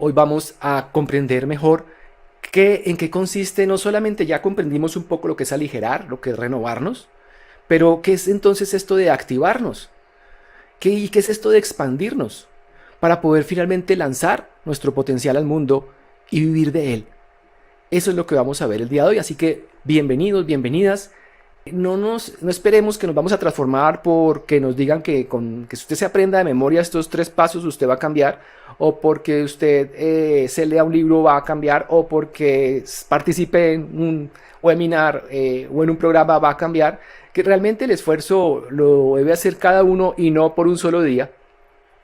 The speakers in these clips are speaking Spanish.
Hoy vamos a comprender mejor en qué consiste. No solamente ya comprendimos un poco lo que es aligerar, lo que es renovarnos, pero qué es entonces esto de activarnos, y qué es esto de expandirnos para poder finalmente lanzar nuestro potencial al mundo y vivir de él. Eso es lo que vamos a ver el día de hoy, así que bienvenidos, bienvenidas. No esperemos que nos vamos a transformar porque nos digan que si usted se aprenda de memoria estos 3 pasos usted va a cambiar, o porque usted se lea un libro va a cambiar, o porque participe en un webinar o en un programa va a cambiar. Que realmente el esfuerzo lo debe hacer cada uno y no por un solo día,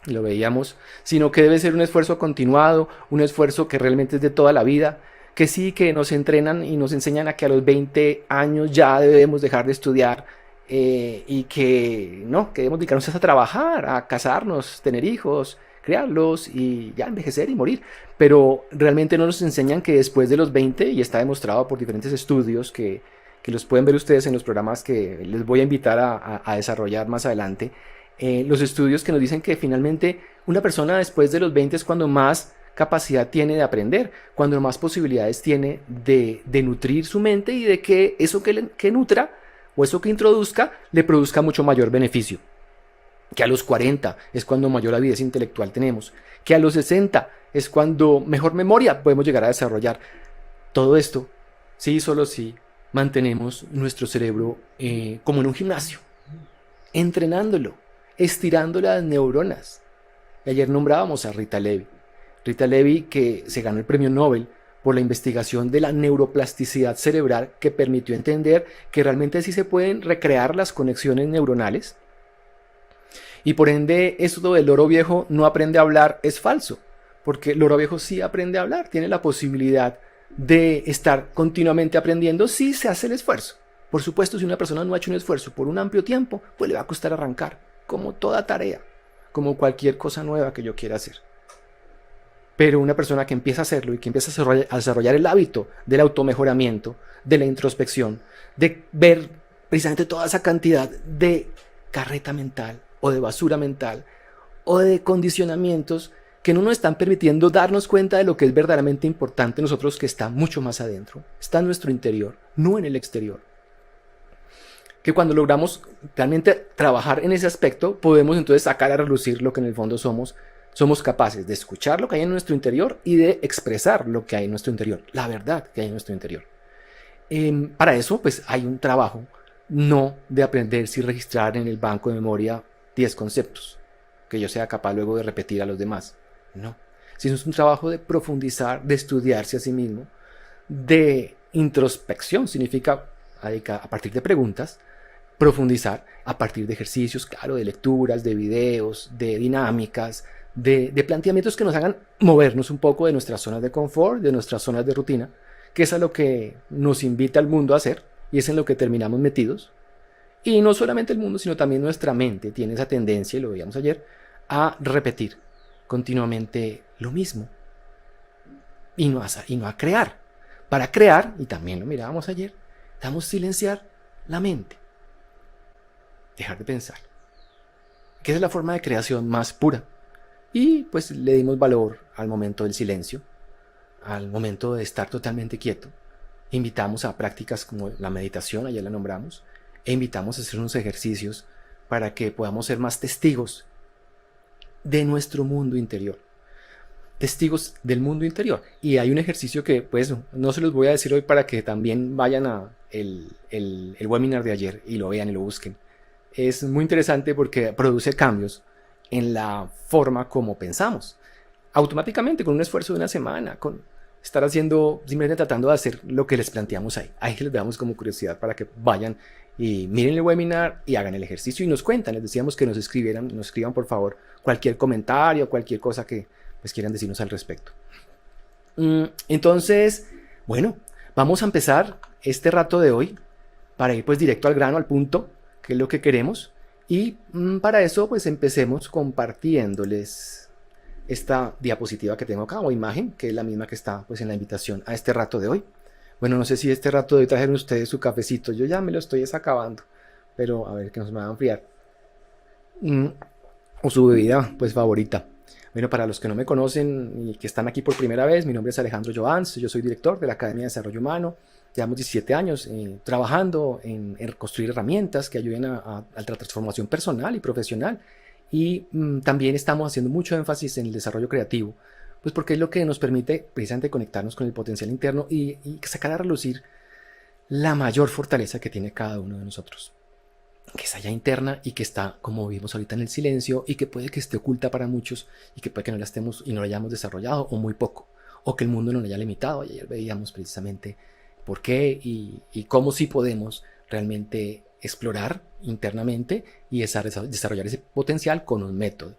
lo veíamos, sino que debe ser un esfuerzo continuado, un esfuerzo que realmente es de toda la vida, que sí, que nos entrenan y nos enseñan a que a los 20 años ya debemos dejar de estudiar, y que no, que debemos dedicarnos a trabajar, a casarnos, tener hijos, criarlos y ya envejecer y morir. Pero realmente no nos enseñan que después de los 20, y está demostrado por diferentes estudios que los pueden ver ustedes en los programas que les voy a invitar a desarrollar más adelante, los estudios que nos dicen que finalmente una persona después de los 20 es cuando más capacidad tiene de aprender, cuando más posibilidades tiene de nutrir su mente y de que eso que nutra o eso que introduzca le produzca mucho mayor beneficio. Que a los 40 es cuando mayor avidez intelectual tenemos, que a los 60 es cuando mejor memoria podemos llegar a desarrollar. Todo esto, sí, solo si mantenemos nuestro cerebro como en un gimnasio, entrenándolo, estirando las neuronas. Y ayer nombrábamos a Rita Levi. Rita Levi, que se ganó el premio Nobel por la investigación de la neuroplasticidad cerebral, que permitió entender que realmente sí se pueden recrear las conexiones neuronales. Y por ende, eso del loro viejo no aprende a hablar es falso, porque el loro viejo sí aprende a hablar, tiene la posibilidad de estar continuamente aprendiendo si se hace el esfuerzo. Por supuesto, si una persona no ha hecho un esfuerzo por un amplio tiempo, pues le va a costar arrancar, como toda tarea, como cualquier cosa nueva que yo quiera hacer. Pero una persona que empieza a hacerlo y que empieza a desarrollar el hábito del automejoramiento, de la introspección, de ver precisamente toda esa cantidad de carreta mental o de basura mental o de condicionamientos que no nos están permitiendo darnos cuenta de lo que es verdaderamente importante en nosotros, que está mucho más adentro, está en nuestro interior, no en el exterior. Que cuando logramos realmente trabajar en ese aspecto, podemos entonces sacar a relucir lo que en el fondo somos capaces de escuchar lo que hay en nuestro interior y de expresar lo que hay en nuestro interior, la verdad que hay en nuestro interior. Para eso, pues hay un trabajo, no de aprender y registrar en el banco de memoria 10 conceptos que yo sea capaz luego de repetir a los demás. No, sino es un trabajo de profundizar, de estudiarse a sí mismo, de introspección, significa a partir de preguntas, profundizar a partir de ejercicios, claro, de lecturas, de videos, de dinámicas, de planteamientos que nos hagan movernos un poco de nuestras zonas de confort, de nuestras zonas de rutina, que es a lo que nos invita el mundo a hacer y es en lo que terminamos metidos. Y no solamente el mundo, sino también nuestra mente tiene esa tendencia, y lo veíamos ayer, a repetir continuamente lo mismo y no a crear. Para crear, y también lo mirábamos ayer, debemos silenciar la mente, dejar de pensar, que es la forma de creación más pura. Y pues le dimos valor al momento del silencio, al momento de estar totalmente quieto. Invitamos a prácticas como la meditación, ayer la nombramos, e invitamos a hacer unos ejercicios para que podamos ser más testigos de nuestro mundo interior. Testigos del mundo interior. Y hay un ejercicio que pues no se los voy a decir hoy para que también vayan a el webinar de ayer y lo vean y lo busquen. Es muy interesante porque produce cambios en la forma como pensamos. Automáticamente, con un esfuerzo de una semana, con estar haciendo, simplemente tratando de hacer lo que les planteamos ahí. Ahí les damos como curiosidad para que vayan y miren el webinar y hagan el ejercicio y nos cuentan. Les decíamos que nos escriban por favor cualquier comentario, cualquier cosa que pues quieran decirnos al respecto. Entonces, bueno, vamos a empezar este rato de hoy para ir pues directo al grano, al punto, que es lo que queremos. Y para eso pues empecemos compartiéndoles esta diapositiva que tengo acá, o imagen, que es la misma que está pues en la invitación a este rato de hoy. Bueno, no sé si este rato de hoy trajeron ustedes su cafecito, yo ya me lo estoy acabando, pero a ver que nos me va a enfriar. O su bebida pues favorita. Bueno, para los que no me conocen y que están aquí por primera vez, mi nombre es Alejandro Jovans, yo soy director de la Academia de Desarrollo Humano. Llevamos 17 años trabajando en construir herramientas que ayuden a la transformación personal y profesional. Y también estamos haciendo mucho énfasis en el desarrollo creativo, pues porque es lo que nos permite precisamente conectarnos con el potencial interno y sacar a relucir la mayor fortaleza que tiene cada uno de nosotros, que es allá interna y que está, como vimos ahorita, en el silencio, y que puede que esté oculta para muchos y que puede que no la estemos y no la hayamos desarrollado, o muy poco, o que el mundo no la haya limitado. Y ayer veíamos precisamente por qué y cómo sí podemos realmente explorar internamente y desarrollar ese potencial con un método.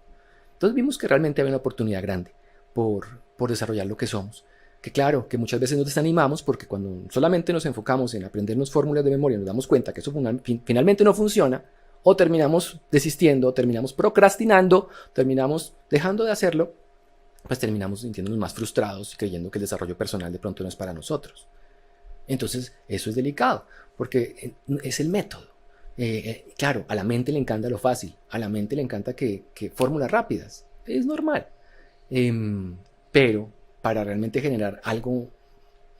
Entonces vimos que realmente había una oportunidad grande por desarrollar lo que somos. Que claro, que muchas veces nos desanimamos porque cuando solamente nos enfocamos en aprendernos fórmulas de memoria nos damos cuenta que eso finalmente no funciona, o terminamos desistiendo, terminamos procrastinando, terminamos dejando de hacerlo, pues terminamos sintiéndonos más frustrados y creyendo que el desarrollo personal de pronto no es para nosotros. Entonces eso es delicado porque es el método. Claro, a la mente le encanta lo fácil, a la mente le encanta que fórmulas rápidas, es normal. Pero para realmente generar algo,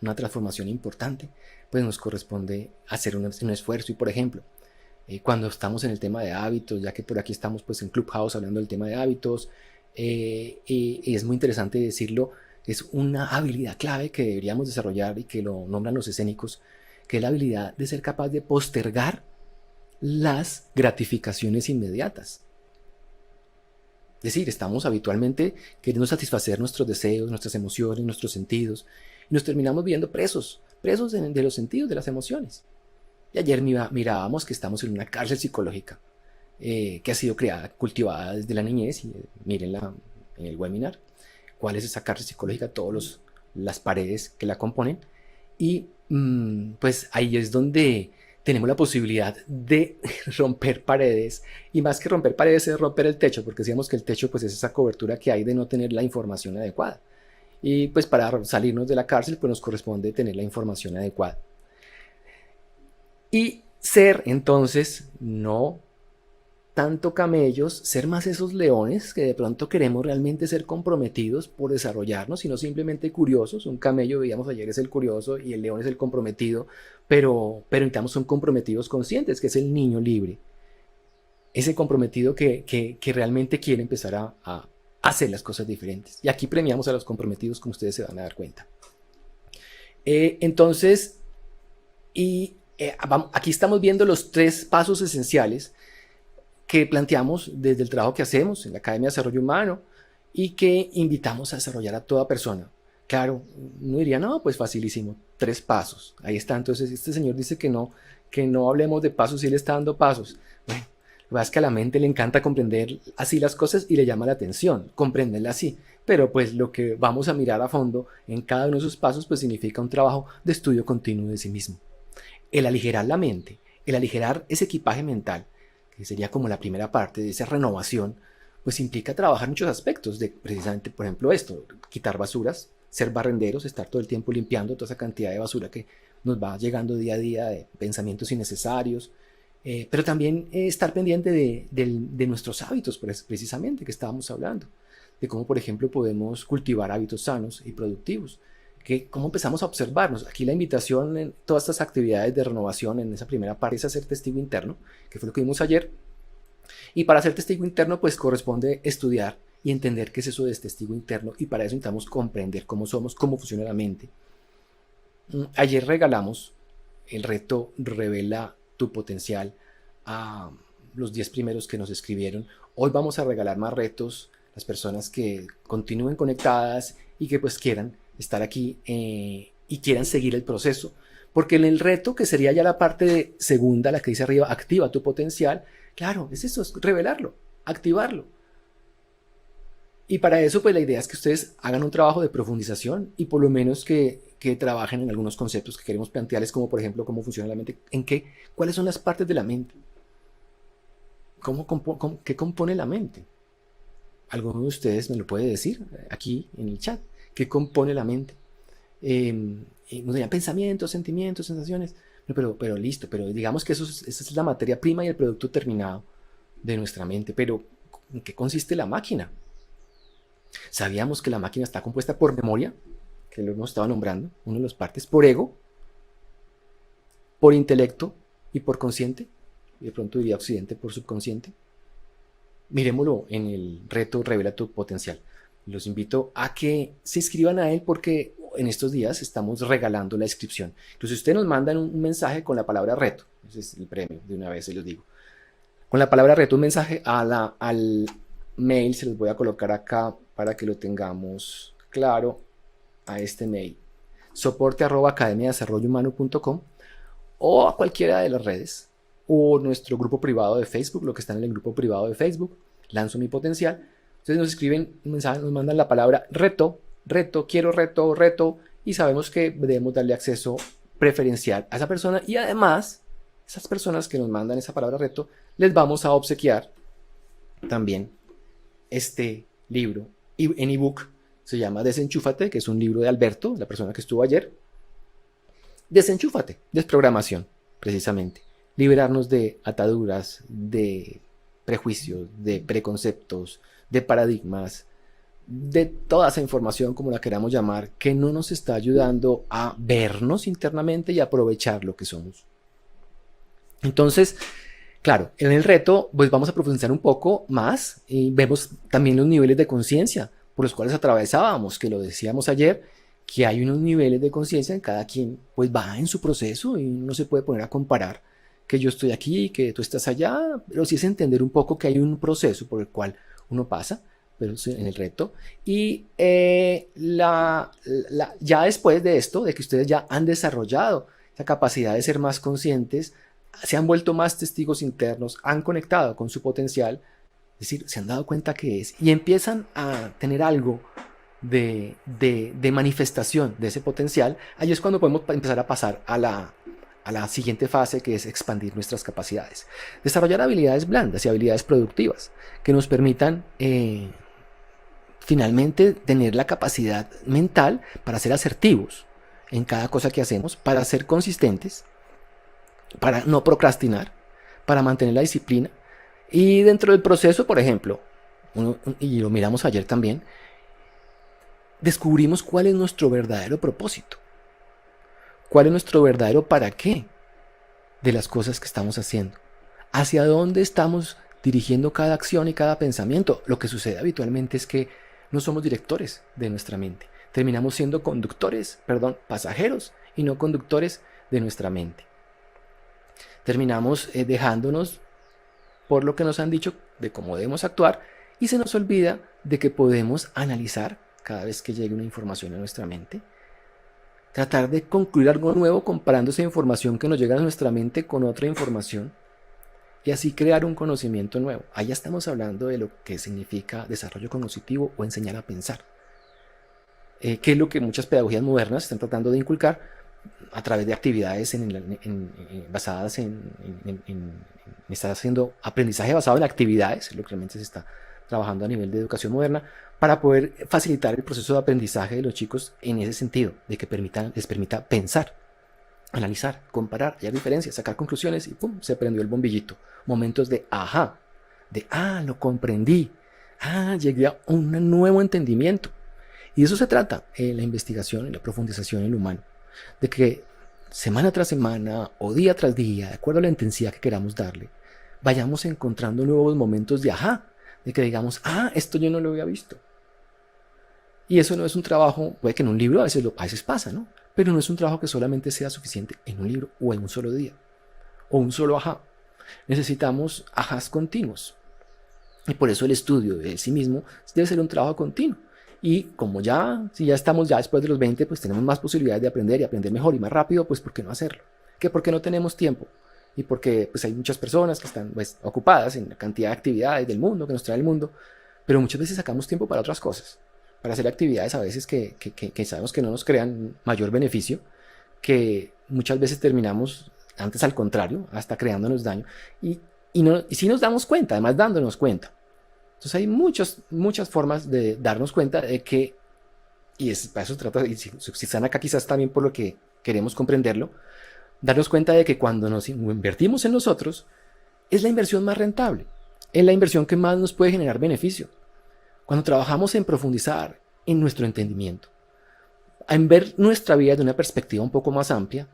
una transformación importante, pues nos corresponde hacer un esfuerzo. Y por ejemplo, cuando estamos en el tema de hábitos, ya que por aquí estamos pues en Clubhouse hablando del tema de hábitos, y es muy interesante decirlo, es una habilidad clave que deberíamos desarrollar y que lo nombran los escénicos, que es la habilidad de ser capaz de postergar las gratificaciones inmediatas. Es decir, estamos habitualmente queriendo satisfacer nuestros deseos, nuestras emociones, nuestros sentidos, y nos terminamos viendo presos de los sentidos, de las emociones. Y ayer mirábamos que estamos en una cárcel psicológica que ha sido creada, cultivada desde la niñez, y mírenla en el webinar, cuál es esa cárcel psicológica, todas las paredes que la componen, y pues ahí es donde tenemos la posibilidad de romper paredes, y más que romper paredes es romper el techo, porque decíamos que el techo pues es esa cobertura que hay de no tener la información adecuada, y pues para salirnos de la cárcel pues nos corresponde tener la información adecuada y ser entonces no tanto camellos, ser más esos leones que de pronto queremos realmente ser comprometidos por desarrollarnos, sino simplemente curiosos. Un camello, veíamos ayer, es el curioso y el león es el comprometido, pero necesitamos son comprometidos conscientes, que es el niño libre. Ese comprometido que realmente quiere empezar a hacer las cosas diferentes. Y aquí premiamos a los comprometidos, como ustedes se van a dar cuenta. Entonces, aquí estamos viendo los 3 pasos esenciales que planteamos desde el trabajo que hacemos en la Academia de Desarrollo Humano y que invitamos a desarrollar a toda persona. Claro, uno diría, no, pues facilísimo, 3 pasos. Ahí está, entonces este señor dice que no hablemos de pasos y él está dando pasos. Bueno, lo que pasa es que a la mente le encanta comprender así las cosas y le llama la atención, comprenderla así. Pero pues lo que vamos a mirar a fondo en cada uno de esos pasos pues significa un trabajo de estudio continuo de sí mismo. El aligerar la mente, el aligerar ese equipaje mental, que sería como la primera parte de esa renovación, pues implica trabajar muchos aspectos de precisamente, por ejemplo, esto, quitar basuras, ser barrenderos, estar todo el tiempo limpiando toda esa cantidad de basura que nos va llegando día a día de pensamientos innecesarios, pero también estar pendiente de nuestros hábitos, precisamente, que estábamos hablando, de cómo, por ejemplo, podemos cultivar hábitos sanos y productivos, que cómo empezamos a observarnos. Aquí la invitación en todas estas actividades de renovación en esa primera parte es hacer testigo interno, que fue lo que vimos ayer. Y para ser testigo interno pues corresponde estudiar y entender qué es eso de testigo interno, y para eso necesitamos comprender cómo somos, cómo funciona la mente. Ayer regalamos el reto Revela tu potencial a los 10 primeros que nos escribieron. Hoy vamos a regalar más retos, las personas que continúen conectadas y que pues quieran estar aquí y quieran seguir el proceso, porque en el reto, que sería ya la parte segunda, la que dice arriba, activa tu potencial, claro, es eso, es revelarlo, activarlo. Y para eso pues la idea es que ustedes hagan un trabajo de profundización y por lo menos que trabajen en algunos conceptos que queremos plantearles, como por ejemplo cómo funciona la mente, cuáles son las partes de la mente, qué compone la mente. ¿Alguno de ustedes me lo puede decir aquí en el chat? ¿Qué compone la mente? Nos dirían pensamientos, sentimientos, sensaciones, pero listo, pero digamos que esa es la materia prima y el producto terminado de nuestra mente. Pero ¿en qué consiste la máquina? Sabíamos que la máquina está compuesta por memoria, que lo hemos estado nombrando, una de las partes, por ego, por intelecto y por consciente, y de pronto diría Occidente por subconsciente. Miremoslo en el reto Revela tu Potencial. Los invito a que se inscriban a él porque en estos días estamos regalando la inscripción. Entonces, ustedes nos mandan un mensaje con la palabra reto. Ese es el premio, de una vez se los digo. Con la palabra reto, un mensaje al mail, se los voy a colocar acá para que lo tengamos claro, a este mail. soporte@academiadesarrollohumano.com o a cualquiera de las redes, o nuestro grupo privado de Facebook, lo que está en el grupo privado de Facebook, Lanzo mi Potencial. Entonces nos escriben un mensaje, nos mandan la palabra reto, reto, quiero reto, reto, y sabemos que debemos darle acceso preferencial a esa persona, y además, esas personas que nos mandan esa palabra reto, les vamos a obsequiar también este libro en ebook. Se llama Desenchúfate, que es un libro de Alberto, la persona que estuvo ayer. Desenchúfate, desprogramación, precisamente. Liberarnos de ataduras, de prejuicios, de preconceptos, de paradigmas, de toda esa información, como la queramos llamar, que no nos está ayudando a vernos internamente y aprovechar lo que somos. Entonces, claro, en el reto pues vamos a profundizar un poco más y vemos también los niveles de conciencia por los cuales atravesábamos, que lo decíamos ayer, que hay unos niveles de conciencia en cada quien, pues va en su proceso y no se puede poner a comparar que yo estoy aquí, que tú estás allá, pero sí es entender un poco que hay un proceso por el cual uno pasa, pero en el reto. Y ya después de esto, de que ustedes ya han desarrollado esa capacidad de ser más conscientes, se han vuelto más testigos internos, han conectado con su potencial, es decir, se han dado cuenta que es, y empiezan a tener algo de manifestación de ese potencial. Ahí es cuando podemos empezar a pasar a la siguiente fase, que es expandir nuestras capacidades. Desarrollar habilidades blandas y habilidades productivas que nos permitan finalmente tener la capacidad mental para ser asertivos en cada cosa que hacemos, para ser consistentes, para no procrastinar, para mantener la disciplina. Y dentro del proceso, por ejemplo, y lo miramos ayer también, descubrimos cuál es nuestro verdadero propósito, cuál es nuestro verdadero para qué de las cosas que estamos haciendo, hacia dónde estamos dirigiendo cada acción y cada pensamiento. Lo que sucede habitualmente es que no somos directores de nuestra mente, terminamos siendo pasajeros y no conductores de nuestra mente. Terminamos dejándonos por lo que nos han dicho de cómo debemos actuar, y se nos olvida de que podemos analizar cada vez que llegue una información a nuestra mente, tratar de concluir algo nuevo comparando esa información que nos llega a nuestra mente con otra información, y así crear un conocimiento nuevo. Allá estamos hablando de lo que significa desarrollo cognitivo o enseñar a pensar, que es lo que muchas pedagogías modernas están tratando de inculcar a través de actividades basadas está haciendo aprendizaje basado en actividades, es lo que realmente se está trabajando a nivel de educación moderna, para poder facilitar el proceso de aprendizaje de los chicos en ese sentido, de que les permita pensar, analizar, comparar, hallar diferencias, sacar conclusiones, y ¡pum!, se prendió el bombillito. Momentos de ajá, de lo comprendí, llegué a un nuevo entendimiento. Y de eso se trata la investigación y la profundización en lo humano, de que semana tras semana o día tras día, de acuerdo a la intensidad que queramos darle, vayamos encontrando nuevos momentos de ajá, de que digamos, esto yo no lo había visto. Y eso no es un trabajo, puede que en un libro a veces pasa, ¿no? Pero no es un trabajo que solamente sea suficiente en un libro o en un solo día, o un solo ajá. Necesitamos ajás continuos. Y por eso el estudio de sí mismo debe ser un trabajo continuo. Y como si ya estamos después de los 20, pues tenemos más posibilidades de aprender y aprender mejor y más rápido, pues ¿por qué no hacerlo? ¿Qué? Porque no tenemos tiempo. Y porque pues hay muchas personas que están ocupadas en la cantidad de actividades del mundo que nos trae el mundo, pero muchas veces sacamos tiempo para otras cosas, para hacer actividades a veces que sabemos que no nos crean mayor beneficio, que muchas veces terminamos, antes al contrario, hasta creándonos daño. Y si nos damos cuenta, además dándonos cuenta. Entonces hay muchas formas de darnos cuenta de que, y para eso se trata, y si están acá quizás también por lo que queremos comprenderlo, darnos cuenta de que cuando nos invertimos en nosotros, es la inversión más rentable, es la inversión que más nos puede generar beneficio. Cuando trabajamos en profundizar en nuestro entendimiento, en ver nuestra vida de una perspectiva un poco más amplia,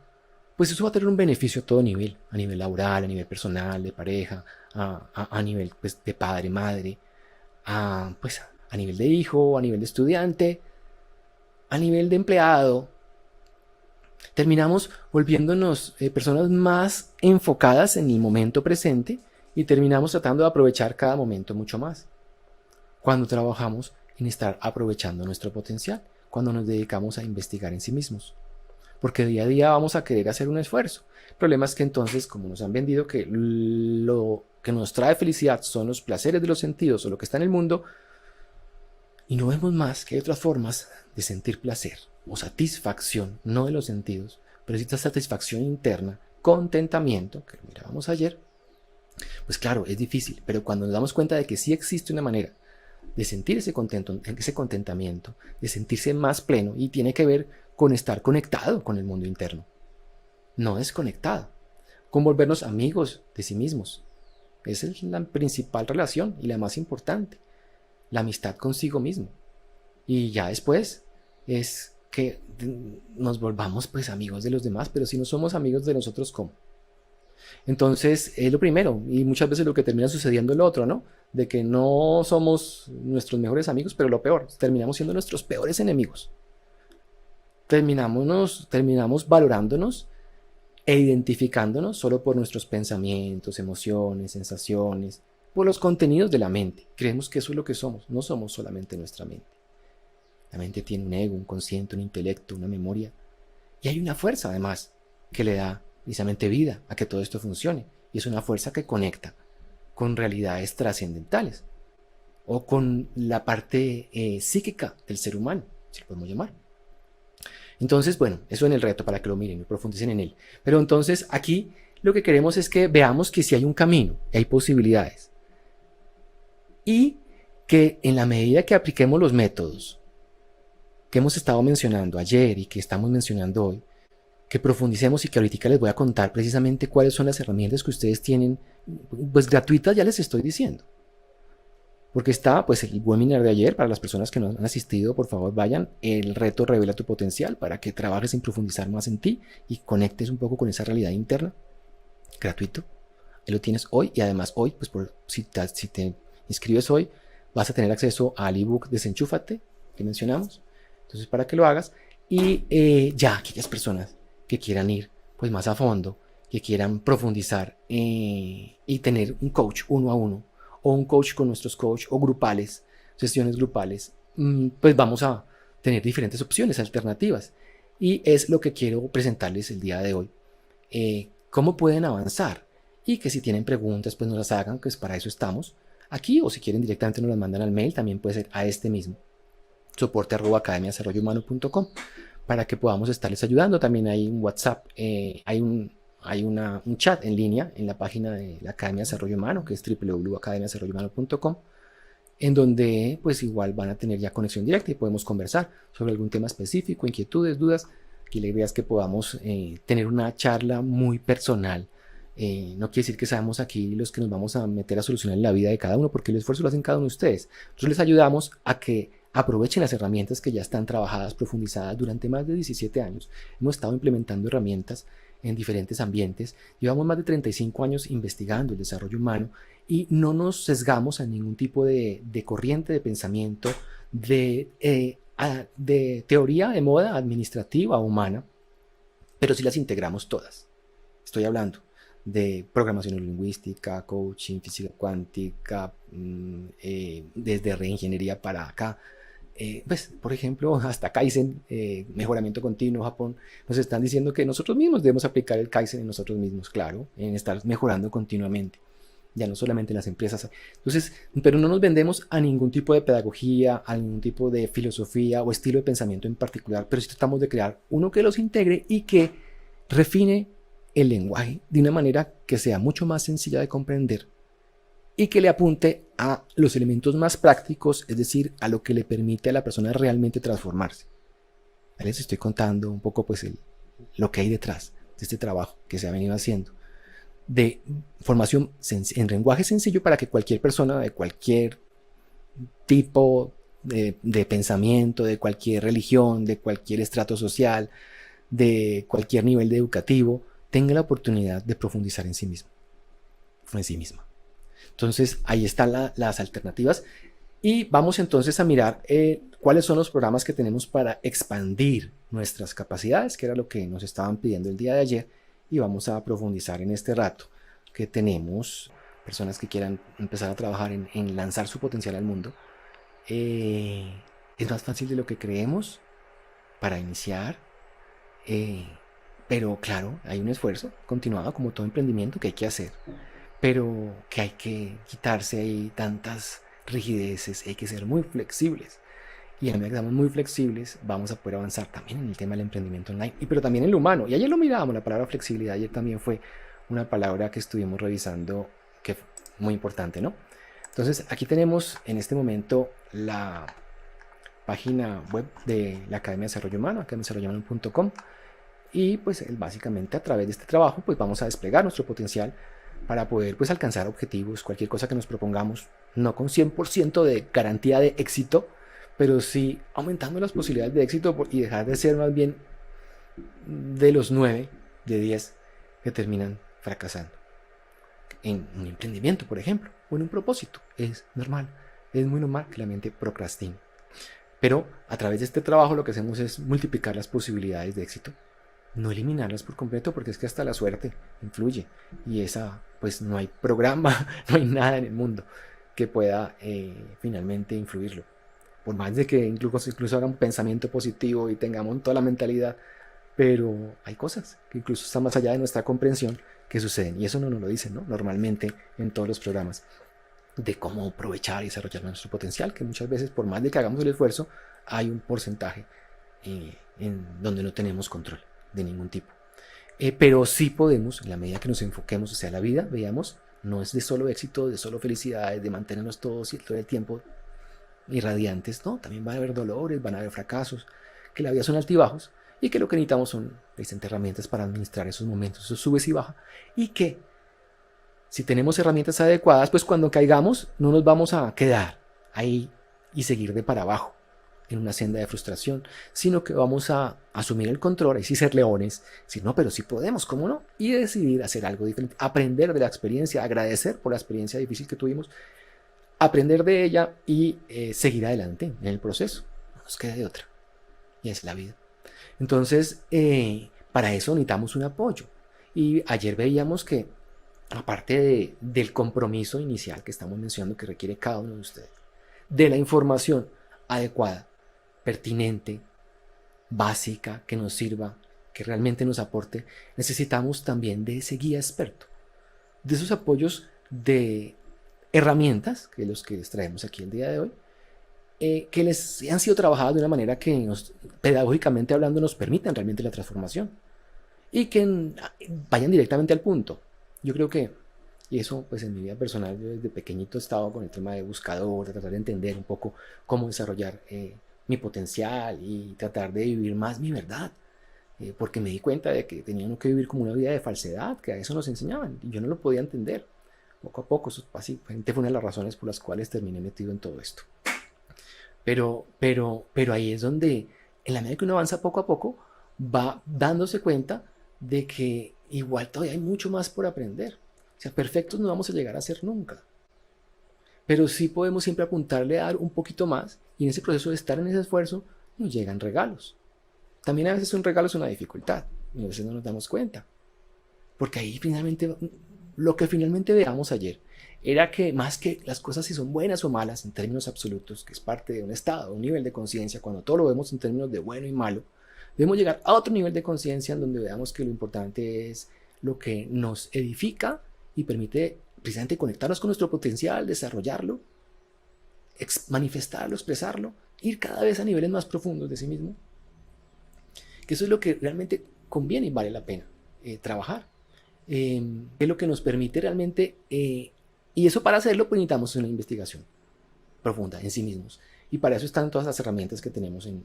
pues eso va a tener un beneficio a todo nivel, a nivel laboral, a nivel personal, de pareja, a nivel pues, de padre, madre, pues, a nivel de hijo, a nivel de estudiante, a nivel de empleado. Terminamos volviéndonos personas más enfocadas en el momento presente y terminamos tratando de aprovechar cada momento mucho más. Cuando trabajamos en estar aprovechando nuestro potencial, cuando nos dedicamos a investigar en sí mismos. Porque día a día vamos a querer hacer un esfuerzo. El problema es que entonces, como nos han vendido que lo que nos trae felicidad son los placeres de los sentidos o lo que está en el mundo, y no vemos más que hay otras formas de sentir placer o satisfacción, no de los sentidos, pero sí esta satisfacción interna, contentamiento, que lo mirábamos ayer, pues claro, es difícil, pero cuando nos damos cuenta de que sí existe una manera de sentir ese contentamiento, de sentirse más pleno, y tiene que ver con estar conectado con el mundo interno, no desconectado, con volvernos amigos de sí mismos. Esa es la principal relación y la más importante, la amistad consigo mismo. Y ya después es que nos volvamos pues amigos de los demás, pero si no somos amigos de nosotros, ¿cómo? Entonces es lo primero, y muchas veces lo que termina sucediendo es lo otro, ¿no? De que no somos nuestros mejores amigos, pero lo peor, terminamos siendo nuestros peores enemigos. Terminamos valorándonos e identificándonos solo por nuestros pensamientos, emociones, sensaciones, por los contenidos de la mente. Creemos que eso es lo que somos, no somos solamente nuestra mente. La mente tiene un ego, un consciente, un intelecto, una memoria. Y hay una fuerza, además, que le da precisamente vida a que todo esto funcione. Y es una fuerza que conecta con realidades trascendentales o con la parte psíquica del ser humano, si lo podemos llamar. Entonces, bueno, eso en el reto para que lo miren y profundicen en él. Pero entonces aquí lo que queremos es que veamos que si hay un camino, hay posibilidades. Y que en la medida que apliquemos los métodos que hemos estado mencionando ayer y que estamos mencionando hoy, que profundicemos y que ahorita les voy a contar precisamente cuáles son las herramientas que ustedes tienen, pues gratuitas ya les estoy diciendo. Porque está pues el webinar de ayer, para las personas que no han asistido, por favor vayan, el reto Revela tu Potencial, para que trabajes en profundizar más en ti y conectes un poco con esa realidad interna, gratuito. Ahí lo tienes hoy, y además hoy, pues si te inscribes hoy, vas a tener acceso al ebook Desenchúfate, que mencionamos. Entonces, para que lo hagas, y ya aquellas personas que quieran ir pues más a fondo, que quieran profundizar y tener un coach uno a uno, o un coach con nuestros coach, o grupales, sesiones grupales, pues vamos a tener diferentes opciones alternativas. Y es lo que quiero presentarles el día de hoy. Cómo pueden avanzar, y que si tienen preguntas pues nos las hagan, pues para eso estamos aquí, o si quieren directamente nos las mandan al mail, también puede ser a este mismo, soporte@academiadesarrollohumano.com, para que podamos estarles ayudando. También hay un WhatsApp, hay un chat en línea en la página de la Academia de Desarrollo Humano, que es www.academiadesarrollohumano.com, en donde pues igual van a tener ya conexión directa y podemos conversar sobre algún tema específico, inquietudes, dudas. Aquí la idea es que podamos tener una charla muy personal. No quiere decir que seamos aquí los que nos vamos a meter a solucionar la vida de cada uno, porque el esfuerzo lo hacen cada uno de ustedes. Nosotros les ayudamos a que aprovechen las herramientas que ya están trabajadas, profundizadas durante más de 17 años. Hemos estado implementando herramientas en diferentes ambientes. Llevamos más de 35 años investigando el desarrollo humano y no nos sesgamos a ningún tipo de corriente de pensamiento, de teoría de moda administrativa o humana, pero sí las integramos todas. Estoy hablando de programación lingüística, coaching, física cuántica, desde reingeniería para acá. Pues, por ejemplo, hasta Kaizen, mejoramiento continuo, Japón, nos están diciendo que nosotros mismos debemos aplicar el Kaizen en nosotros mismos, claro, en estar mejorando continuamente, ya no solamente en las empresas. Entonces, pero no nos vendemos a ningún tipo de pedagogía, a ningún tipo de filosofía o estilo de pensamiento en particular, pero sí tratamos de crear uno que los integre y que refine el lenguaje de una manera que sea mucho más sencilla de comprender y que le apunte a los elementos más prácticos, es decir, a lo que le permite a la persona realmente transformarse. Les estoy contando un poco pues lo que hay detrás de este trabajo que se ha venido haciendo de formación en lenguaje sencillo para que cualquier persona de cualquier tipo de pensamiento, de cualquier religión, de cualquier estrato social, de cualquier nivel de educativo, tenga la oportunidad de profundizar en sí mismo, en sí misma. Entonces, ahí están las alternativas y vamos entonces a mirar cuáles son los programas que tenemos para expandir nuestras capacidades, que era lo que nos estaban pidiendo el día de ayer, y vamos a profundizar en este rato que tenemos personas que quieran empezar a trabajar en lanzar su potencial al mundo. Es más fácil de lo que creemos para iniciar, eh, pero claro, hay un esfuerzo continuado como todo emprendimiento que hay que hacer, pero que hay que quitarse ahí tantas rigideces, hay que ser muy flexibles. Y a medida que seamos muy flexibles, vamos a poder avanzar también en el tema del emprendimiento online, pero también en lo humano. Y ayer lo mirábamos, la palabra flexibilidad, ayer también fue una palabra que estuvimos revisando, que fue muy importante, ¿no? Entonces, aquí tenemos en este momento la página web de la Academia de Desarrollo Humano, academiadesarrollohumano.com, y pues básicamente a través de este trabajo pues vamos a desplegar nuestro potencial para poder pues alcanzar objetivos, cualquier cosa que nos propongamos, no con 100% de garantía de éxito, pero sí aumentando las posibilidades de éxito y dejar de ser más bien de los 9 de 10 que terminan fracasando. En un emprendimiento, por ejemplo, o en un propósito, es normal, es muy normal que la mente procrastine. Pero a través de este trabajo lo que hacemos es multiplicar las posibilidades de éxito, no eliminarlas por completo, porque es que hasta la suerte influye y esa, pues no hay programa, no hay nada en el mundo que pueda finalmente influirlo. Por más de que incluso haga un pensamiento positivo y tengamos toda la mentalidad, pero hay cosas que incluso están más allá de nuestra comprensión que suceden, y eso no nos lo dicen, ¿no? Normalmente en todos los programas de cómo aprovechar y desarrollar nuestro potencial, que muchas veces por más de que hagamos el esfuerzo, hay un porcentaje en donde no tenemos control de ningún tipo. Pero sí podemos, en la medida que nos enfoquemos hacia la vida, veamos, no es de solo éxito, de solo felicidades, de mantenernos todos y todo el tiempo irradiantes, no, también van a haber dolores, van a haber fracasos, que la vida son altibajos y que lo que necesitamos son herramientas para administrar esos momentos, esos subes y bajas, y que si tenemos herramientas adecuadas, pues cuando caigamos no nos vamos a quedar ahí y seguir de para abajo en una senda de frustración, sino que vamos a asumir el control, y sí ser leones, decir, no, pero sí podemos, ¿cómo no? Y decidir hacer algo diferente, aprender de la experiencia, agradecer por la experiencia difícil que tuvimos, aprender de ella y seguir adelante en el proceso. No nos queda de otra. Y es la vida. Entonces, para eso necesitamos un apoyo. Y ayer veíamos que, aparte del compromiso inicial que estamos mencionando que requiere cada uno de ustedes, de la información adecuada, pertinente, básica, que nos sirva, que realmente nos aporte, necesitamos también de ese guía experto, de esos apoyos de herramientas, que los que les traemos aquí el día de hoy, que les han sido trabajadas de una manera que pedagógicamente hablando nos permitan realmente la transformación y que vayan directamente al punto. Yo creo que, y eso pues en mi vida personal, yo desde pequeñito he estado con el tema de buscador, de tratar de entender un poco cómo desarrollar mi potencial y tratar de vivir más mi verdad, porque me di cuenta de que tenía uno que vivir como una vida de falsedad, que a eso nos enseñaban y yo no lo podía entender. Poco a poco, eso básicamente fue una de las razones por las cuales terminé metido en todo esto. Pero ahí es donde, en la medida que uno avanza poco a poco, va dándose cuenta de que igual todavía hay mucho más por aprender. O sea, perfectos no vamos a llegar a ser nunca. Pero sí podemos siempre apuntarle a dar un poquito más y en ese proceso de estar en ese esfuerzo nos llegan regalos. También a veces un regalo es una dificultad y a veces no nos damos cuenta. Porque ahí finalmente, lo que finalmente veamos ayer era que más que las cosas si son buenas o malas en términos absolutos, que es parte de un estado, un nivel de conciencia, cuando todo lo vemos en términos de bueno y malo, debemos llegar a otro nivel de conciencia en donde veamos que lo importante es lo que nos edifica y permite precisamente conectarnos con nuestro potencial, desarrollarlo, manifestarlo, expresarlo, ir cada vez a niveles más profundos de sí mismo. Que eso es lo que realmente conviene y vale la pena trabajar. Es lo que nos permite realmente, y eso para hacerlo pues necesitamos una investigación profunda en sí mismos. Y para eso están todas las herramientas que tenemos en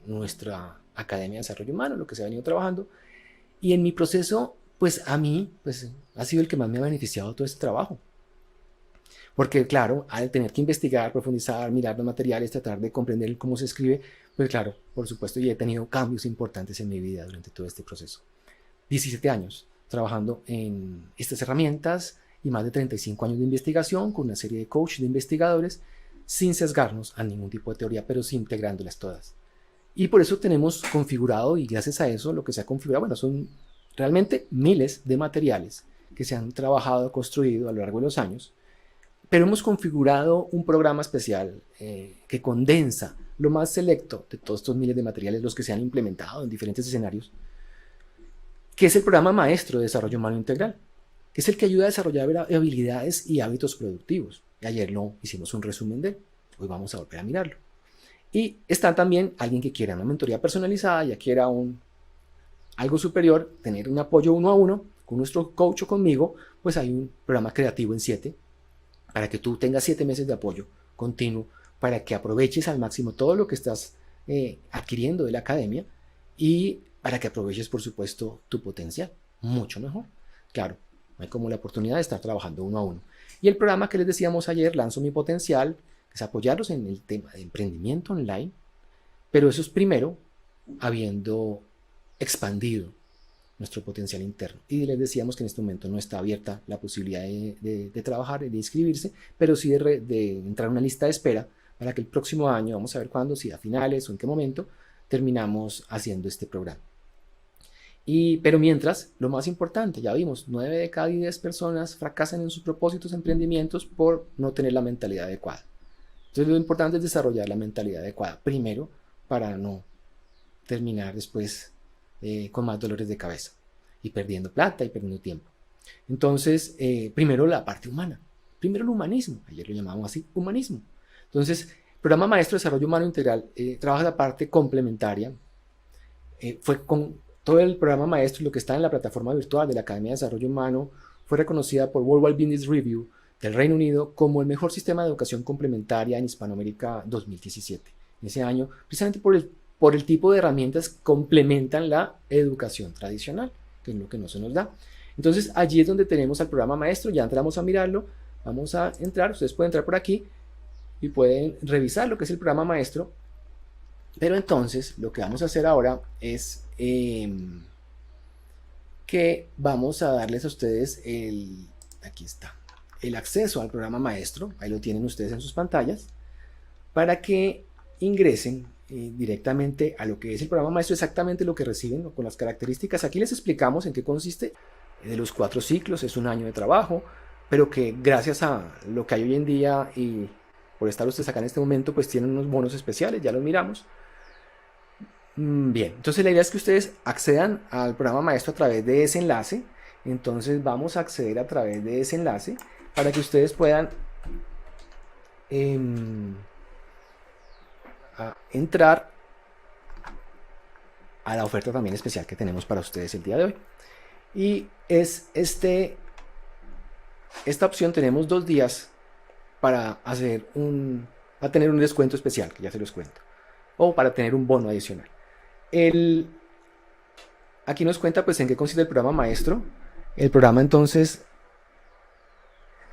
nuestra Academia de Desarrollo Humano, lo que se ha venido trabajando. Y en mi proceso, pues a mí, pues ha sido el que más me ha beneficiado todo este trabajo. Porque claro, al tener que investigar, profundizar, mirar los materiales, tratar de comprender cómo se escribe, pues claro, por supuesto, yo he tenido cambios importantes en mi vida durante todo este proceso. 17 años trabajando en estas herramientas y más de 35 años de investigación con una serie de coach de investigadores sin sesgarnos a ningún tipo de teoría, pero sí integrándolas todas. Y por eso tenemos configurado, y gracias a eso lo que se ha configurado, bueno, son realmente miles de materiales que se han trabajado, construido a lo largo de los años, pero hemos configurado un programa especial que condensa lo más selecto de todos estos miles de materiales, los que se han implementado en diferentes escenarios, que es el programa maestro de desarrollo humano integral, que es el que ayuda a desarrollar habilidades y hábitos productivos. Y ayer lo hicimos un resumen de él, hoy vamos a volver a mirarlo. Y está también alguien que quiera una mentoría personalizada, ya quiera algo superior, tener un apoyo 1 a 1 con nuestro coach o conmigo, pues hay un programa creativo en 7, para que tú tengas 7 meses de apoyo continuo, para que aproveches al máximo todo lo que estás adquiriendo de la academia y para que aproveches, por supuesto, tu potencial mucho mejor. Claro, no hay como la oportunidad de estar trabajando 1 a 1. Y el programa que les decíamos ayer, Lanzo mi Potencial, es apoyarlos en el tema de emprendimiento online, pero eso es primero habiendo expandido nuestro potencial interno. Y les decíamos que en este momento no está abierta la posibilidad de trabajar, de inscribirse, pero sí de entrar a una lista de espera para que el próximo año, vamos a ver cuándo, si a finales o en qué momento, terminamos haciendo este programa. Pero mientras, lo más importante, ya vimos, 9 de cada 10 personas fracasan en sus propósitos, emprendimientos por no tener la mentalidad adecuada. Entonces lo importante es desarrollar la mentalidad adecuada primero para no terminar después con más dolores de cabeza y perdiendo plata y perdiendo tiempo. Entonces, primero la parte humana, primero el humanismo, ayer lo llamamos así, humanismo. Entonces, programa maestro de desarrollo humano integral trabaja la parte complementaria, fue con todo el programa maestro y lo que está en la plataforma virtual de la Academia de Desarrollo Humano, fue reconocida por World Wide Business Review del Reino Unido como el mejor sistema de educación complementaria en Hispanoamérica 2017. En ese año, precisamente por el tipo de herramientas que complementan la educación tradicional, que es lo que no se nos da. Entonces, allí es donde tenemos al programa maestro, ya entramos a mirarlo, vamos a entrar, ustedes pueden entrar por aquí y pueden revisar lo que es el programa maestro, pero entonces lo que vamos a hacer ahora es que vamos a darles a ustedes aquí está, el acceso al programa maestro, ahí lo tienen ustedes en sus pantallas, para que ingresen directamente a lo que es el programa maestro, exactamente lo que reciben, ¿no? Con las características. Aquí les explicamos en qué consiste. De los 4 ciclos es un año de trabajo, pero que gracias a lo que hay hoy en día y por estar ustedes acá en este momento, pues tienen unos bonos especiales, ya los miramos. Bien, entonces la idea es que ustedes accedan al programa maestro a través de ese enlace. Entonces vamos a acceder a través de ese enlace para que ustedes puedan entrar a la oferta también especial que tenemos para ustedes el día de hoy. Y es esta opción, tenemos 2 días para tener un descuento especial, que ya se los cuento, o para tener un bono adicional. Aquí nos cuenta pues en qué consiste el programa maestro. El programa entonces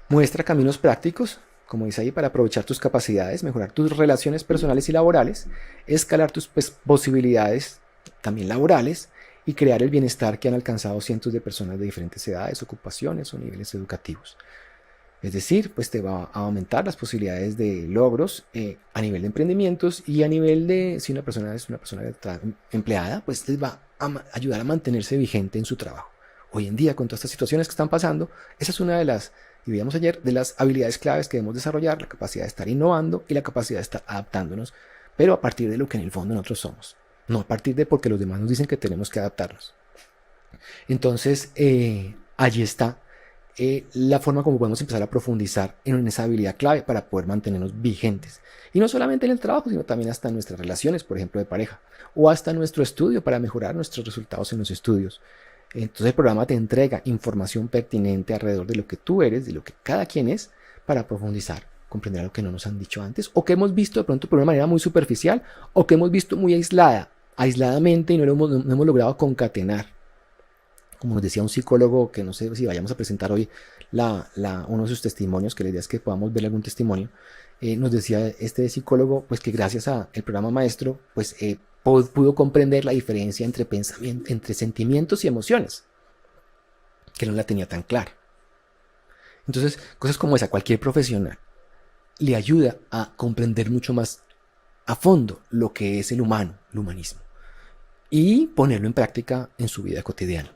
muestra caminos prácticos, como dice ahí, para aprovechar tus capacidades, mejorar tus relaciones personales y laborales, escalar tus posibilidades también laborales y crear el bienestar que han alcanzado cientos de personas de diferentes edades, ocupaciones o niveles educativos. Es decir, pues te va a aumentar las posibilidades de logros a nivel de emprendimientos y a nivel de, si una persona es una persona empleada, pues les va a ayudar a mantenerse vigente en su trabajo. Hoy en día, con todas estas situaciones que están pasando, esa es una de las, y veíamos ayer, de las habilidades claves que debemos desarrollar, la capacidad de estar innovando y la capacidad de estar adaptándonos, pero a partir de lo que en el fondo nosotros somos, no a partir de porque los demás nos dicen que tenemos que adaptarnos. Entonces, allí está la forma como podemos empezar a profundizar en esa habilidad clave para poder mantenernos vigentes. Y no solamente en el trabajo, sino también hasta en nuestras relaciones, por ejemplo, de pareja, o hasta nuestro estudio para mejorar nuestros resultados en los estudios. Entonces el programa te entrega información pertinente alrededor de lo que tú eres, de lo que cada quien es, para profundizar, comprender lo que no nos han dicho antes, o que hemos visto de pronto por una manera muy superficial, o que hemos visto muy aisladamente y no hemos logrado concatenar. Como nos decía un psicólogo, que no sé si vayamos a presentar hoy uno de sus testimonios, que la idea es que podamos ver algún testimonio, nos decía este psicólogo pues que gracias al programa maestro pues pudo comprender la diferencia entre entre sentimientos y emociones, que no la tenía tan clara. Entonces, cosas como esa, cualquier profesional le ayuda a comprender mucho más a fondo lo que es el humano, el humanismo, y ponerlo en práctica en su vida cotidiana.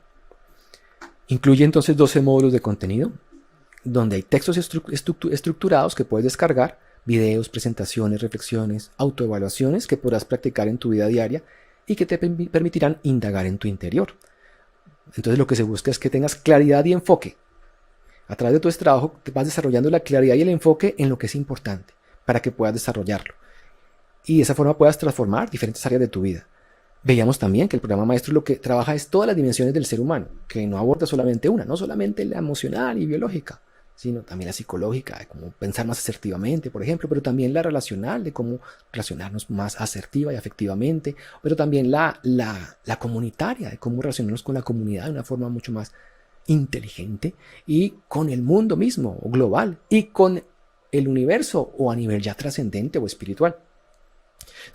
Incluye entonces 12 módulos de contenido, donde hay textos estructurados que puedes descargar, videos, presentaciones, reflexiones, autoevaluaciones que podrás practicar en tu vida diaria y que te permitirán indagar en tu interior. Entonces lo que se busca es que tengas claridad y enfoque. A través de todo este trabajo te vas desarrollando la claridad y el enfoque en lo que es importante para que puedas desarrollarlo. Y de esa forma puedas transformar diferentes áreas de tu vida. Veíamos también que el programa maestro lo que trabaja es todas las dimensiones del ser humano, que no aborda solamente una, no solamente la emocional y biológica, sino también la psicológica, de cómo pensar más asertivamente, por ejemplo, pero también la relacional, de cómo relacionarnos más asertiva y afectivamente, pero también la comunitaria, de cómo relacionarnos con la comunidad de una forma mucho más inteligente y con el mundo mismo o global y con el universo o a nivel ya trascendente o espiritual.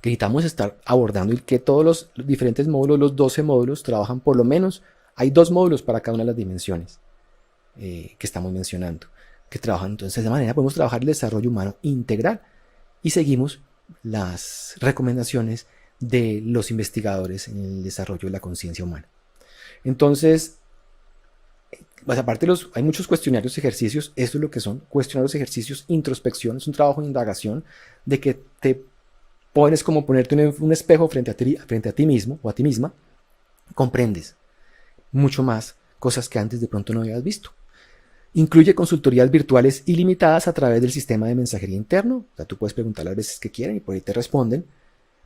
Que necesitamos estar abordando y que todos los diferentes módulos, los 12 módulos, trabajan por lo menos, hay 2 módulos para cada una de las dimensiones que estamos mencionando, que trabajan. Entonces de esa manera podemos trabajar el desarrollo humano integral y seguimos las recomendaciones de los investigadores en el desarrollo de la conciencia humana. Entonces, pues aparte hay muchos cuestionarios, ejercicios, esto es lo que son, cuestionarios, ejercicios, introspección, es un trabajo de indagación de que te pones como ponerte un espejo frente a ti mismo o a ti misma, comprendes mucho más cosas que antes de pronto no habías visto. Incluye consultorías virtuales ilimitadas a través del sistema de mensajería interno. O sea, tú puedes preguntar las veces que quieran y por ahí te responden.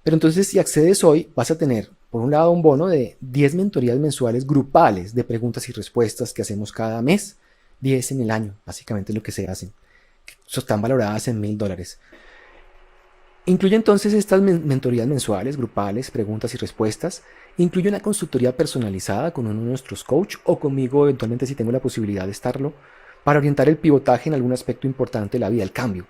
Pero entonces si accedes hoy vas a tener, por un lado, un bono de 10 mentorías mensuales grupales de preguntas y respuestas que hacemos cada mes, 10 en el año, básicamente lo que se hacen. Están valoradas en $1000. Incluye entonces estas mentorías mensuales, grupales, preguntas y respuestas. Incluye una consultoría personalizada con uno de nuestros coach o conmigo eventualmente si tengo la posibilidad de estarlo, para orientar el pivotaje en algún aspecto importante de la vida, el cambio.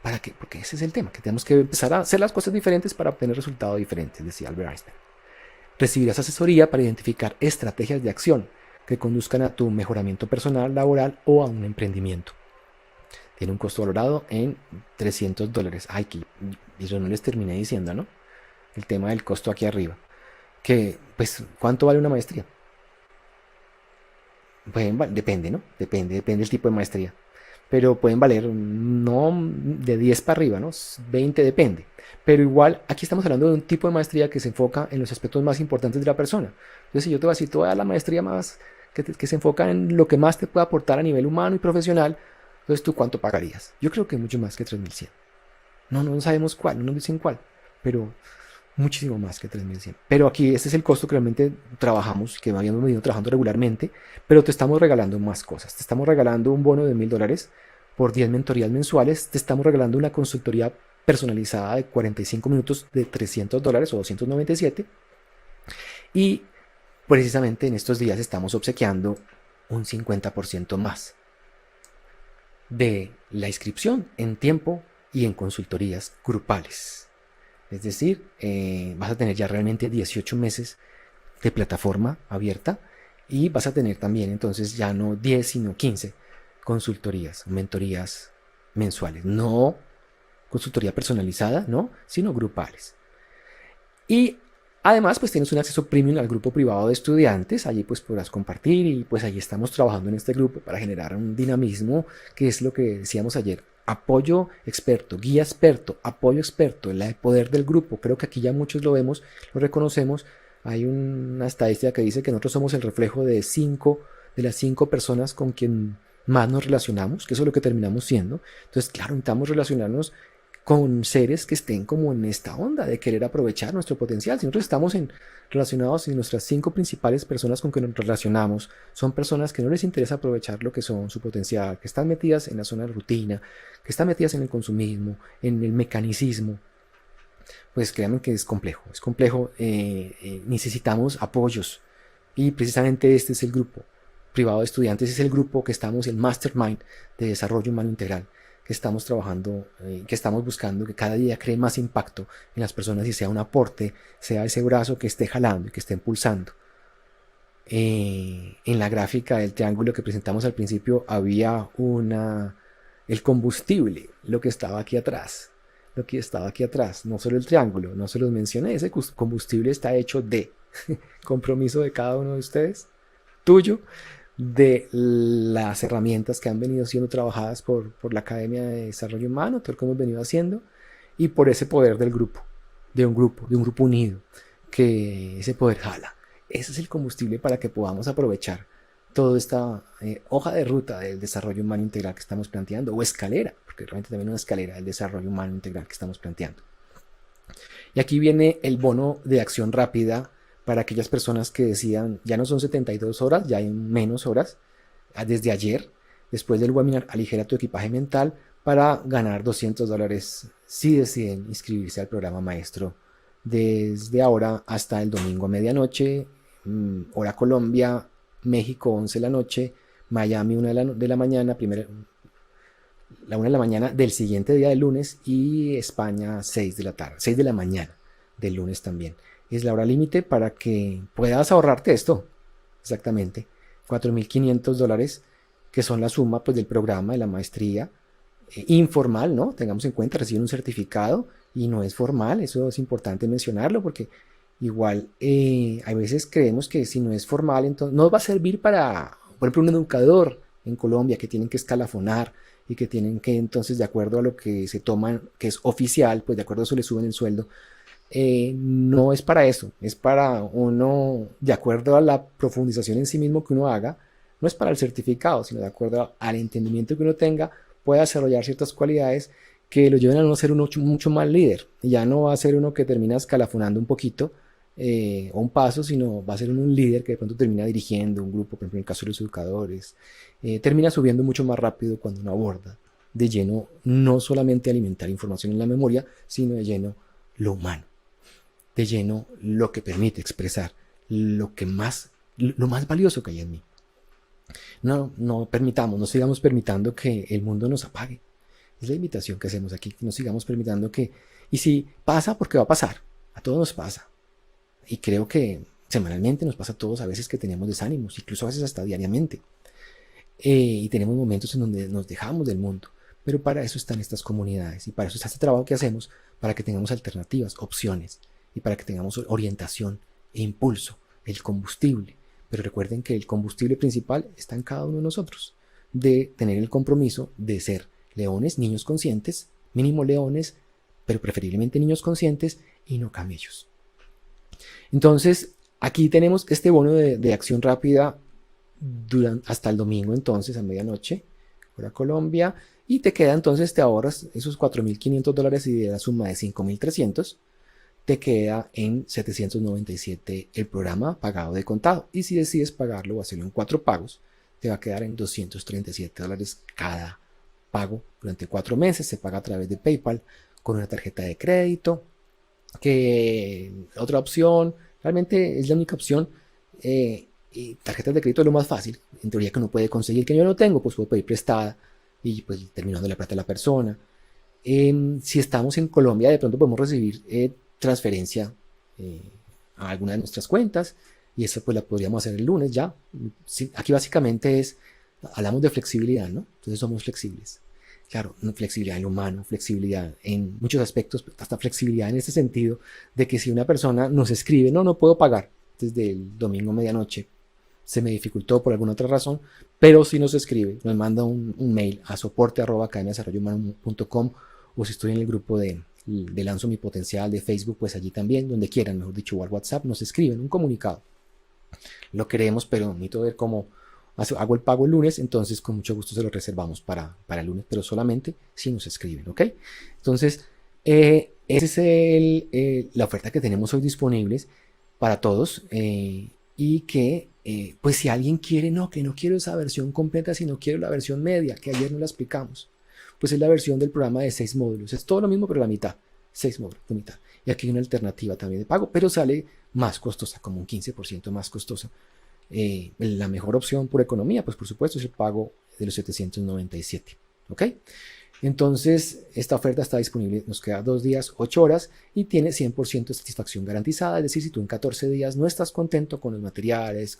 ¿Para qué? Porque ese es el tema, que tenemos que empezar a hacer las cosas diferentes para obtener resultados diferentes, decía Albert Einstein. Recibirás asesoría para identificar estrategias de acción que conduzcan a tu mejoramiento personal, laboral o a un emprendimiento. Tiene un costo valorado en $300. Ay, que yo no les terminé diciendo, ¿no? El tema del costo aquí arriba. Que, pues, ¿cuánto vale una maestría? Depende, ¿no? Depende del tipo de maestría. Pero pueden valer no de 10 para arriba, ¿no? 20 depende. Pero igual, aquí estamos hablando de un tipo de maestría que se enfoca en los aspectos más importantes de la persona. Entonces, si yo te voy a decir, te voy a dar la maestría más que se enfoca en lo que más te puede aportar a nivel humano y profesional, entonces, ¿tú cuánto pagarías? Yo creo que mucho más que 3100. No sabemos cuál, no nos dicen cuál, pero muchísimo más que 3100. Pero aquí este es el costo que realmente trabajamos, que habíamos venido trabajando regularmente, pero te estamos regalando más cosas. Te estamos regalando un bono de $1000 por 10 mentorías mensuales. Te estamos regalando una consultoría personalizada de 45 minutos de $300 o 297. Y precisamente en estos días estamos obsequiando un 50% más de la inscripción en tiempo y en consultorías grupales. Es decir, vas a tener ya realmente 18 meses de plataforma abierta y vas a tener también entonces ya no 10 sino 15 consultorías, mentorías mensuales. No consultoría personalizada, no, sino grupales. Y además, pues tienes un acceso premium al grupo privado de estudiantes. Allí pues podrás compartir y pues allí estamos trabajando en este grupo para generar un dinamismo, que es lo que decíamos ayer. Apoyo experto, guía experto, apoyo experto, el poder del grupo. Creo que aquí ya muchos lo vemos, lo reconocemos. Hay una estadística que dice que nosotros somos el reflejo de las 5 personas con quien más nos relacionamos, que eso es lo que terminamos siendo. Entonces, claro, necesitamos relacionarnos con seres que estén como en esta onda de querer aprovechar nuestro potencial. Si nosotros estamos relacionados y nuestras 5 principales personas con que nos relacionamos son personas que no les interesa aprovechar lo que son su potencial, que están metidas en la zona de rutina, que están metidas en el consumismo, en el mecanicismo, pues créanme que es complejo, necesitamos apoyos Y precisamente este es el grupo privado de estudiantes, es el grupo que estamos, el Mastermind de Desarrollo Humano Integral, que estamos trabajando, que estamos buscando que cada día cree más impacto en las personas y sea un aporte, sea ese brazo que esté jalando y que esté impulsando. En la gráfica del triángulo que presentamos al principio había el combustible, lo que estaba aquí atrás. Lo que estaba aquí atrás, no solo el triángulo, no se los mencioné, ese combustible está hecho de compromiso de cada uno de ustedes, tuyo, de las herramientas que han venido siendo trabajadas por la Academia de Desarrollo Humano, todo lo que hemos venido haciendo, y por ese poder del grupo, de un grupo unido, que ese poder jala. Ese es el combustible para que podamos aprovechar toda esta hoja de ruta del desarrollo humano integral que estamos planteando, o escalera, porque realmente también una escalera del desarrollo humano integral que estamos planteando. Y aquí viene el bono de acción rápida para aquellas personas que decían, ya no son 72 horas, ya hay menos horas, desde ayer, después del webinar, aligera tu equipaje mental para ganar $200 si deciden inscribirse al programa maestro desde ahora hasta el domingo a medianoche, hora Colombia, México 11 de la noche, Miami 1 de la mañana, la 1 de la mañana del siguiente día del lunes, y España 6 de la tarde, 6 de la mañana del lunes también. Es la hora límite para que puedas ahorrarte esto, exactamente, $4.500, que son la suma pues del programa de la maestría, informal, ¿no? Tengamos en cuenta, reciben un certificado y no es formal, eso es importante mencionarlo porque igual a veces creemos que si no es formal, entonces no va a servir para, por ejemplo, un educador en Colombia que tienen que escalafonar y que tienen que entonces, de acuerdo a lo que se toman, que es oficial, pues de acuerdo a eso le suben el sueldo. No es para eso, es para uno, de acuerdo a la profundización en sí mismo que uno haga, no es para el certificado, sino de acuerdo al entendimiento que uno tenga, puede desarrollar ciertas cualidades que lo lleven a no ser uno mucho más líder. Y ya no va a ser uno que termina escalafonando un poquito o un paso, sino va a ser uno un líder que de pronto termina dirigiendo un grupo, por ejemplo en el caso de los educadores, termina subiendo mucho más rápido cuando uno aborda de lleno no solamente alimentar información en la memoria, sino de lleno lo humano, de lleno lo que permite expresar lo más valioso que hay en mí. No permitamos, no sigamos permitiendo que el mundo nos apague. Es la invitación que hacemos aquí, que no sigamos permitiendo que, y si pasa, porque va a pasar, a todos nos pasa. Y creo que semanalmente nos pasa a todos a veces que tenemos desánimos, incluso a veces hasta diariamente. Y tenemos momentos en donde nos dejamos del mundo. Pero para eso están estas comunidades y para eso está este trabajo que hacemos, para que tengamos alternativas, opciones y para que tengamos orientación e impulso, el combustible. Pero recuerden que el combustible principal está en cada uno de nosotros, de tener el compromiso de ser leones, niños conscientes, mínimo leones, pero preferiblemente niños conscientes y no camellos. Entonces, aquí tenemos este bono de acción rápida hasta el domingo, entonces, a medianoche, hora Colombia, y te queda entonces, te ahorras esos $4.500 y de la suma de 5.300, te queda en 797 el programa pagado de contado. Y si decides pagarlo o hacerlo en 4 pagos, te va a quedar en $237 cada pago durante 4 meses. Se paga a través de PayPal con una tarjeta de crédito. Que otra opción, realmente es la única opción. Y tarjetas de crédito es lo más fácil, en teoría, que uno puede conseguir, que yo no tengo, pues puedo pedir prestada y pues terminando la plata a la persona. Si estamos en Colombia, de pronto podemos recibir transferencia a alguna de nuestras cuentas y eso pues la podríamos hacer el lunes ya. Sí, aquí básicamente hablamos de flexibilidad, ¿no? Entonces somos flexibles. Claro, flexibilidad en lo humano, flexibilidad en muchos aspectos, hasta flexibilidad en este sentido de que si una persona nos escribe, no puedo pagar desde el domingo a medianoche, se me dificultó por alguna otra razón, pero si nos escribe, nos manda un mail a soporte@academiadesarrollohumano.com, o si estoy en el grupo de Lanzo Mi Potencial de Facebook, pues allí también, donde quieran, mejor dicho, o al WhatsApp, nos escriben un comunicado. Lo queremos, pero necesito ver cómo hago el pago el lunes, entonces con mucho gusto se lo reservamos para el lunes, pero solamente si nos escriben, ¿ok? Entonces, esa es la oferta que tenemos hoy disponibles para todos, y que pues si alguien quiere, que no quiero esa versión completa, sino quiero la versión media, que ayer no la explicamos, pues es la versión del programa de 6 módulos, es todo lo mismo pero la mitad, 6 módulos, la mitad. Y aquí hay una alternativa también de pago, pero sale más costosa, como un 15% más costosa, La mejor opción por economía, pues por supuesto, es el pago de los 797. ¿Ok? Entonces, esta oferta está disponible, nos queda 2 días, 8 horas y tiene 100% de satisfacción garantizada. Es decir, si tú en 14 días no estás contento con los materiales,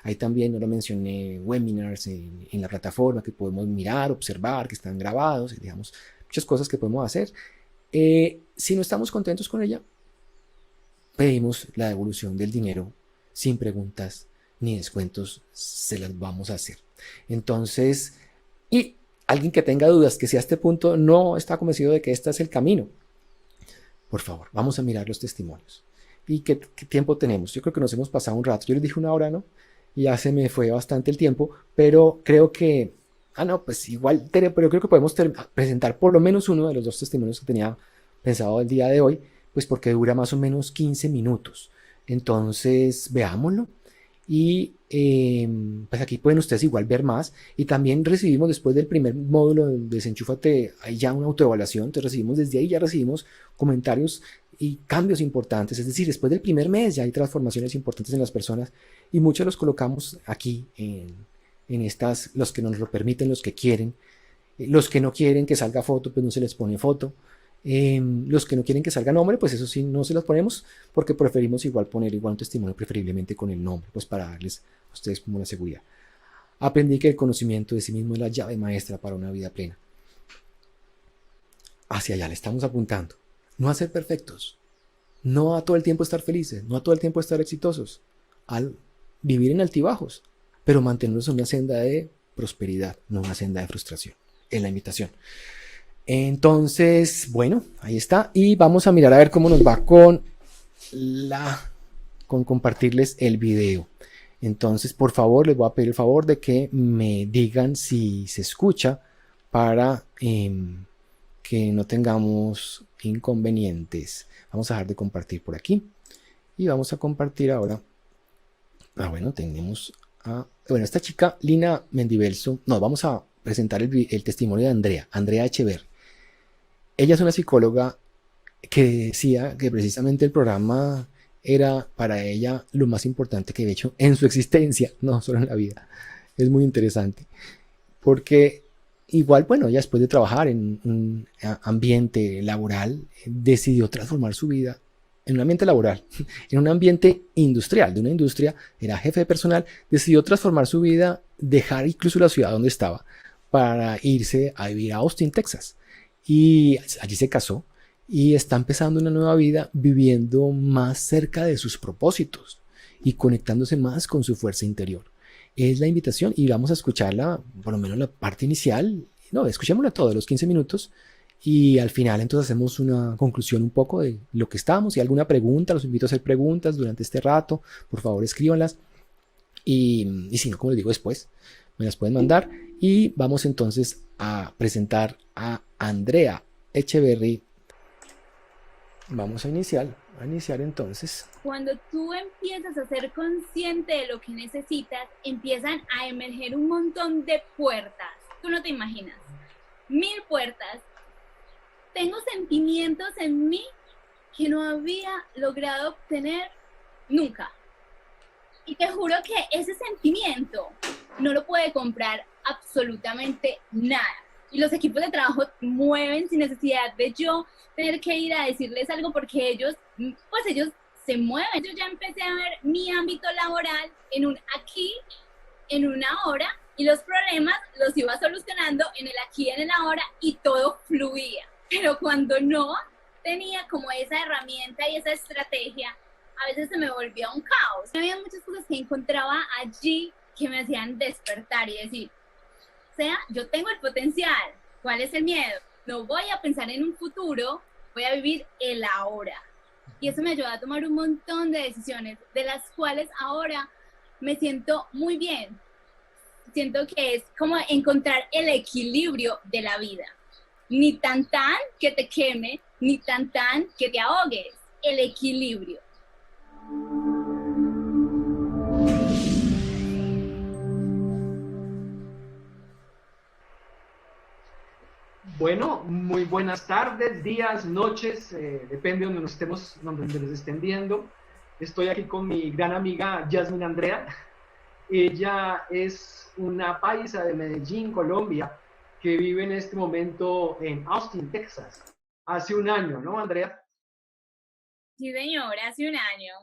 ahí también, no lo mencioné, webinars en la plataforma que podemos mirar, observar, que están grabados, digamos, muchas cosas que podemos hacer. Si no estamos contentos con ella, pedimos la devolución del dinero sin preguntas ni descuentos, se las vamos a hacer. Entonces, y alguien que tenga dudas, que si a este punto no está convencido de que este es el camino, por favor, vamos a mirar los testimonios. ¿Y qué tiempo tenemos? Yo creo que nos hemos pasado un rato. Yo les dije 1 hora, ¿no? Y ya se me fue bastante el tiempo, pero creo que, no, pues igual, pero creo que podemos presentar por lo menos uno de los 2 testimonios que tenía pensado el día de hoy, pues porque dura más o menos 15 minutos. Entonces, veámoslo. Y pues aquí pueden ustedes igual ver más. Y también recibimos después del primer módulo de Desenchúfate, hay ya una autoevaluación. Entonces recibimos desde ahí, ya recibimos comentarios y cambios importantes. Es decir, después del primer mes ya hay transformaciones importantes en las personas. Y muchos los colocamos aquí en estas, los que nos lo permiten, los que quieren. Los que no quieren que salga foto, pues no se les pone foto. Los que no quieren que salga nombre, pues eso sí, no se las ponemos porque preferimos igual poner igual un testimonio, preferiblemente con el nombre, pues para darles a ustedes como la seguridad. Aprendí que el conocimiento de sí mismo es la llave maestra para una vida plena. Hacia allá le estamos apuntando. No a ser perfectos, no a todo el tiempo estar felices, no a todo el tiempo estar exitosos, al vivir en altibajos, pero mantenernos en una senda de prosperidad, no una senda de frustración, en la invitación. Entonces, bueno, ahí está. Y vamos a mirar a ver cómo nos va con compartirles el video. Entonces, por favor, les voy a pedir el favor de que me digan si se escucha para que no tengamos inconvenientes. Vamos a dejar de compartir por aquí. Y vamos a compartir ahora. Bueno, tenemos bueno, esta chica, Lina Mendivelso. No, vamos a presentar el testimonio de Andrea Echeverri. Ella es una psicóloga que decía que precisamente el programa era para ella lo más importante que había hecho en su existencia, no solo en la vida. Es muy interesante, porque igual, bueno, ella después de trabajar en un ambiente laboral, decidió transformar su vida en un ambiente laboral, en un ambiente industrial, de una industria, era jefe de personal, decidió transformar su vida, dejar incluso la ciudad donde estaba, para irse a vivir a Austin, Texas. Y allí se casó y está empezando una nueva vida viviendo más cerca de sus propósitos y conectándose más con su fuerza interior. Es la invitación y vamos a escucharla, por lo menos la parte inicial, no, escuchémosla todos los 15 minutos y al final entonces hacemos una conclusión un poco de lo que estamos. Si hay alguna pregunta, los invito a hacer preguntas durante este rato, por favor escríbanlas y si no, como les digo después, me las pueden mandar y vamos entonces a presentar a Andrea Echeverri. Vamos a iniciar entonces. Cuando tú empiezas a ser consciente de lo que necesitas, empiezan a emerger un montón de puertas. Tú no te imaginas. 1000 puertas. Tengo sentimientos en mí que no había logrado obtener nunca. Y te juro que ese sentimiento no lo puede comprar absolutamente nada. Y los equipos de trabajo mueven sin necesidad de yo tener que ir a decirles algo porque ellos se mueven. Yo ya empecé a ver mi ámbito laboral en un aquí, en una ahora, y los problemas los iba solucionando en el aquí, en el ahora, y todo fluía. Pero cuando no tenía como esa herramienta y esa estrategia, a veces se me volvía un caos. Había muchas cosas que encontraba allí que me hacían despertar y decir, o sea, yo tengo el potencial. ¿Cuál es el miedo? No voy a pensar en un futuro, voy a vivir el ahora. Y eso me ayudó a tomar un montón de decisiones, de las cuales ahora me siento muy bien. Siento que es como encontrar el equilibrio de la vida. Ni tan que te queme, ni tan que te ahogues. El equilibrio. Bueno, muy buenas tardes, días, noches, depende de donde nos estén viendo. Estoy aquí con mi gran amiga Yasmin Andrea. Ella es una paisa de Medellín, Colombia, que vive en este momento en Austin, Texas. Hace un año, ¿no, Andrea? Sí, señor, hace un año.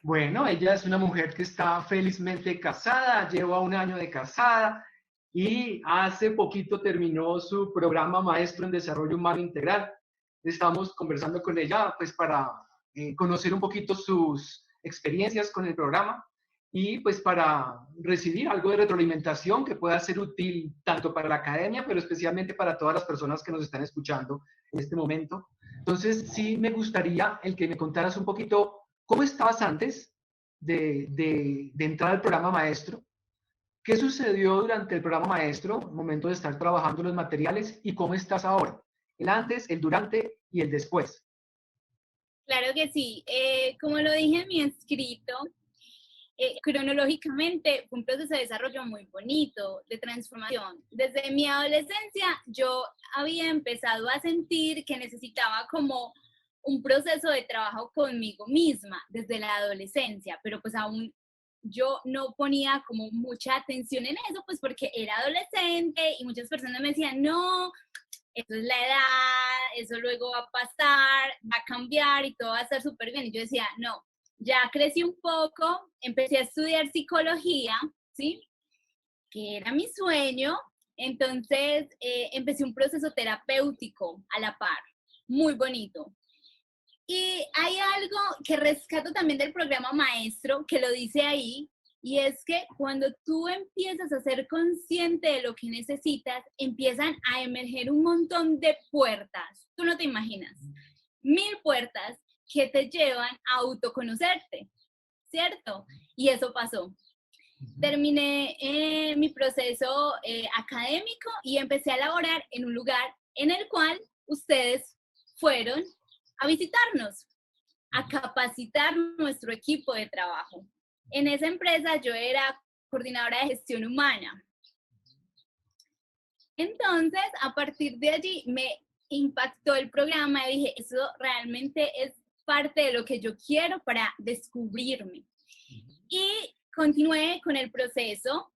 Bueno, ella es una mujer que está felizmente casada, lleva un año de casada y hace poquito terminó su programa Maestro en Desarrollo Humano Integral. Estamos conversando con ella pues para conocer un poquito sus experiencias con el programa y pues para recibir algo de retroalimentación que pueda ser útil tanto para la academia, pero especialmente para todas las personas que nos están escuchando en este momento. Entonces, sí me gustaría el que me contaras un poquito cómo estabas antes de entrar al programa maestro. ¿Qué sucedió durante el programa maestro, el momento de estar trabajando los materiales y cómo estás ahora? El antes, el durante y el después. Claro que sí. Como lo dije en mi escrito, cronológicamente fue un proceso de desarrollo muy bonito, de transformación. Desde mi adolescencia yo había empezado a sentir que necesitaba como un proceso de trabajo conmigo misma desde la adolescencia, pero pues aún yo no ponía como mucha atención en eso, pues porque era adolescente y muchas personas me decían, no, eso es la edad, eso luego va a pasar, va a cambiar y todo va a estar súper bien. Y yo decía, no, ya crecí un poco, empecé a estudiar psicología, ¿sí? Que era mi sueño. Entonces empecé un proceso terapéutico a la par, muy bonito. Y hay algo que rescato también del programa maestro, que lo dice ahí, y es que cuando tú empiezas a ser consciente de lo que necesitas, empiezan a emerger un montón de puertas. Tú no te imaginas. 1000 puertas que te llevan a autoconocerte, ¿cierto? Y eso pasó. Terminé mi proceso académico y empecé a laborar en un lugar en el cual ustedes fueron a visitarnos, a capacitar nuestro equipo de trabajo. En esa empresa yo era coordinadora de gestión humana. Entonces, a partir de allí me impactó el programa y dije, eso realmente es parte de lo que yo quiero para descubrirme. Y continué con el proceso.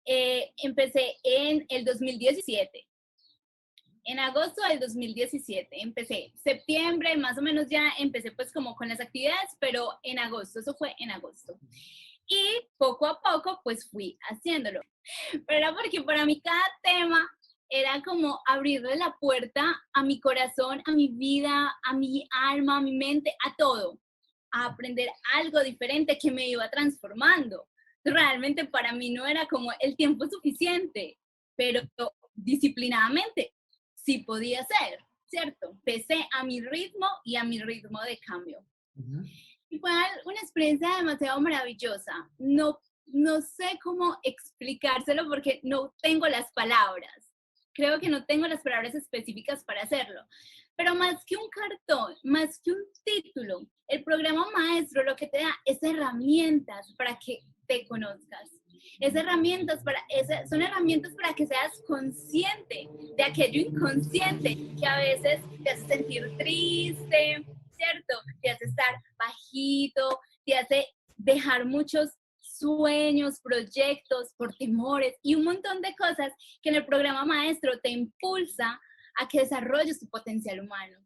Empecé en el 2017. En agosto del 2017 empecé, septiembre más o menos ya empecé pues como con las actividades, pero en agosto, eso fue en agosto. Y poco a poco pues fui haciéndolo. Pero era porque para mí cada tema era como abrirle la puerta a mi corazón, a mi vida, a mi alma, a mi mente, a todo. A aprender algo diferente que me iba transformando. Realmente para mí no era como el tiempo suficiente, pero disciplinadamente sí podía ser, ¿cierto? Pese a mi ritmo y a mi ritmo de cambio. Y fue una experiencia demasiado maravillosa. No sé cómo explicárselo porque no tengo las palabras. Creo que no tengo las palabras específicas para hacerlo. Pero más que un cartón, más que un título, el programa maestro lo que te da es herramientas para que te conozcas. Son herramientas para que seas consciente de aquello inconsciente que a veces te hace sentir triste, ¿cierto? Te hace estar bajito, te hace dejar muchos sueños, proyectos, por temores y un montón de cosas que en el programa maestro te impulsa a que desarrolles tu potencial humano.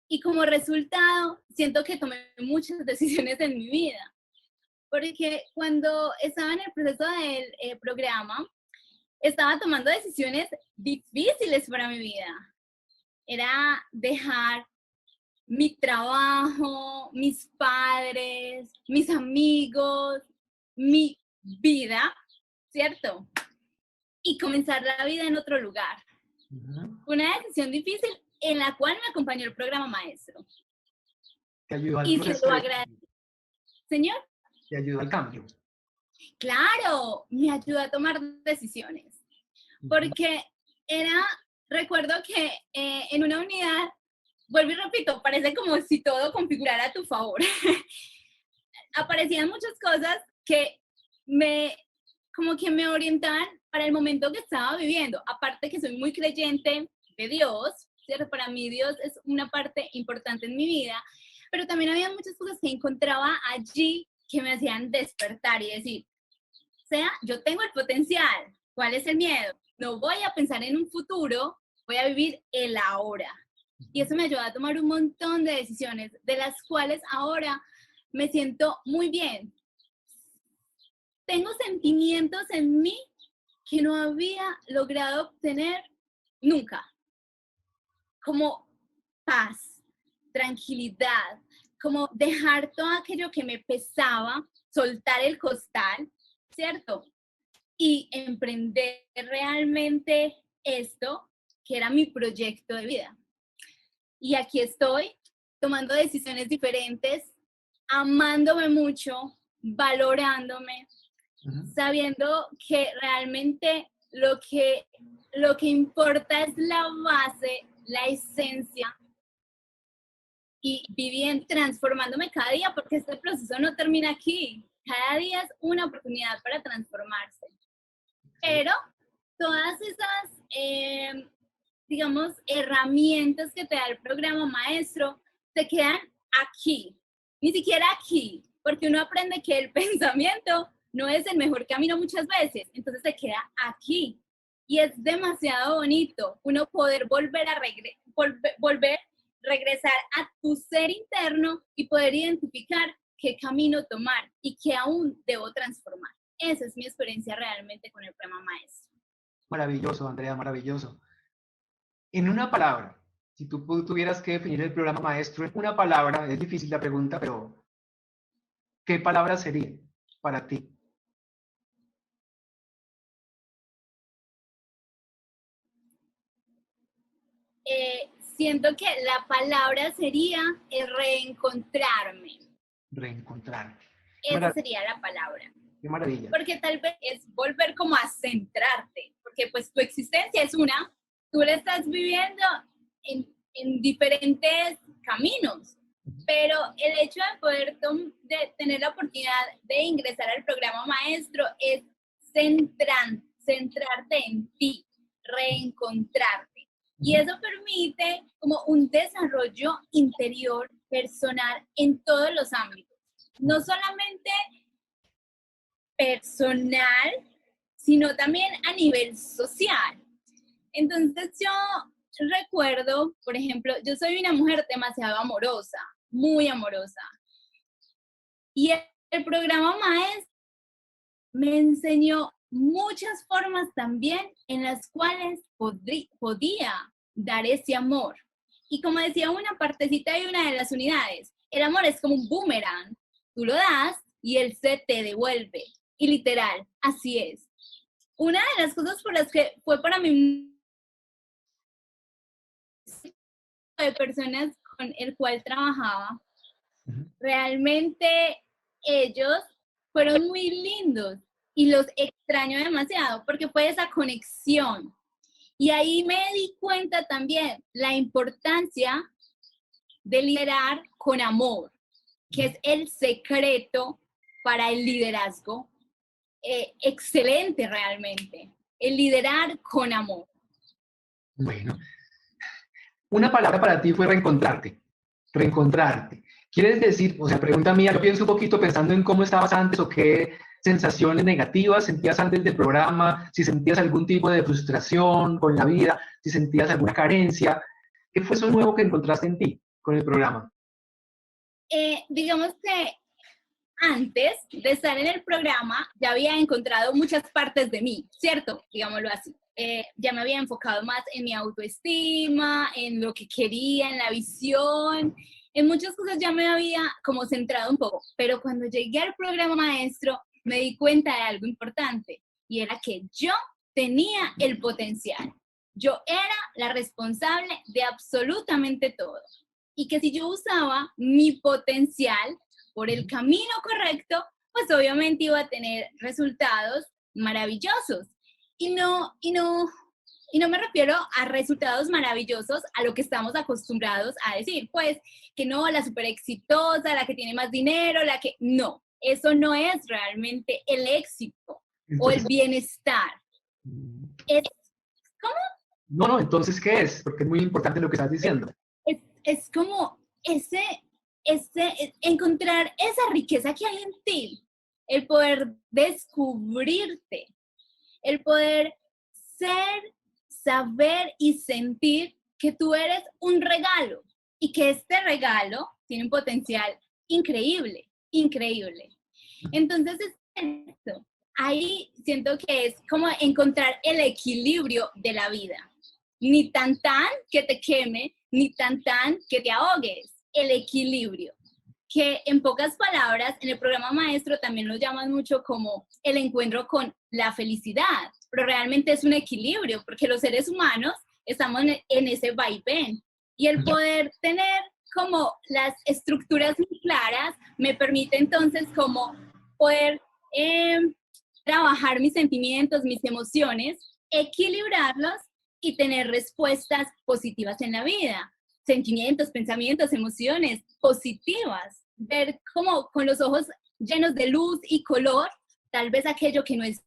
Y como resultado, siento que tomé muchas decisiones en mi vida. Porque cuando estaba en el proceso del programa, estaba tomando decisiones difíciles para mi vida. Era dejar mi trabajo, mis padres, mis amigos, mi vida, ¿cierto? Y comenzar la vida en otro lugar. Una decisión difícil en la cual me acompañó el programa maestro. Te ayudó al Y proceso. se lo agradezco. Señor. Te ayudó al cambio. Claro, me ayudó a tomar decisiones. Porque recuerdo que en una unidad, vuelvo y repito, parece como si todo configurara a tu favor. Aparecían muchas cosas que como que me orientaban para el momento que estaba viviendo. Aparte que soy muy creyente de Dios, ¿cierto? Para mí Dios es una parte importante en mi vida, pero también había muchas cosas que encontraba allí que me hacían despertar y decir, sea, yo tengo el potencial. ¿Cuál es el miedo? No voy a pensar en un futuro, voy a vivir el ahora. Y eso me ayuda a tomar un montón de decisiones, de las cuales ahora me siento muy bien. Tengo sentimientos en mí que no había logrado obtener nunca, como paz, tranquilidad, como dejar todo aquello que me pesaba, soltar el costal, ¿cierto? Y emprender realmente esto, que era mi proyecto de vida. Y aquí estoy, tomando decisiones diferentes, amándome mucho, valorándome, sabiendo que realmente lo que importa es la base, la esencia, y viviendo, transformándome cada día, porque este proceso no termina aquí. Cada día es una oportunidad para transformarse. Pero todas esas, digamos, herramientas que te da el programa maestro, te quedan aquí, ni siquiera aquí, porque uno aprende que el pensamiento no es el mejor camino muchas veces, entonces se queda aquí. Y es demasiado bonito uno poder volver a regresar a tu ser interno y poder identificar qué camino tomar y qué aún debo transformar. Esa es mi experiencia realmente con el programa maestro. Maravilloso, Andrea, maravilloso. En una palabra, si tú tuvieras que definir el programa maestro en una palabra, es difícil la pregunta, pero ¿qué palabra sería para ti? Siento que la palabra sería reencontrarme. Reencontrar. Esa sería la palabra. Qué maravilla. Porque tal vez es volver como a centrarte, porque pues tu existencia es una, tú la estás viviendo en diferentes caminos, pero el hecho de poder tener la oportunidad de ingresar al programa maestro es centrarte en ti, reencontrarte. Y eso permite como un desarrollo interior, personal, en todos los ámbitos. No solamente personal, sino también a nivel social. Entonces yo recuerdo, por ejemplo, yo soy una mujer demasiado amorosa, muy amorosa. Y el programa maestro me enseñó muchas formas también en las cuales podía dar ese amor. Y como decía una partecita de una de las unidades, el amor es como un boomerang. Tú lo das y él se te devuelve. Y literal, así es. Una de las cosas por las que fue para mí de personas con el cual trabajaba, realmente ellos fueron muy lindos y los extraño demasiado porque fue esa conexión. Y ahí me di cuenta también la importancia de liderar con amor, que es el secreto para el liderazgo excelente realmente. El liderar con amor. Bueno, una palabra para ti fue reencontrarte. Reencontrarte. ¿Quieres decir, o sea, pregunta mía, yo pienso un poquito pensando en cómo estabas antes o qué sensaciones negativas sentías antes del programa, si sentías algún tipo de frustración con la vida, si sentías alguna carencia. ¿Qué fue eso nuevo que encontraste en ti con el programa? Digamos que antes de estar en el programa ya había encontrado muchas partes de mí, ¿cierto? Digámoslo así. Ya me había enfocado más en mi autoestima, en lo que quería, en la visión, en muchas cosas ya me había como centrado un poco, pero cuando llegué al programa maestro me di cuenta de algo importante y era que yo tenía el potencial. Yo era la responsable de absolutamente todo y que si yo usaba mi potencial por el camino correcto, pues obviamente iba a tener resultados maravillosos. Y no me refiero a resultados maravillosos a lo que estamos acostumbrados a decir, pues que no, la súper exitosa, la que tiene más dinero, la que... No, eso no es realmente el éxito o el bienestar. ¿Cómo? No, entonces, ¿qué es? Porque es muy importante lo que estás diciendo. Es como encontrar esa riqueza que hay en ti, el poder descubrirte, el poder ser, saber y sentir que tú eres un regalo y que este regalo tiene un potencial increíble, increíble. Entonces es esto. Ahí siento que es como encontrar el equilibrio de la vida. Ni tan que te queme, ni tan que te ahogues. El equilibrio. Que en pocas palabras, en el programa maestro también lo llaman mucho como el encuentro con la felicidad, pero realmente es un equilibrio, porque los seres humanos estamos en ese vaivén. Y el poder tener como las estructuras muy claras me permite entonces como poder trabajar mis sentimientos, mis emociones, equilibrarlos y tener respuestas positivas en la vida. Sentimientos, pensamientos, emociones positivas. Ver como con los ojos llenos de luz y color, tal vez aquello que no es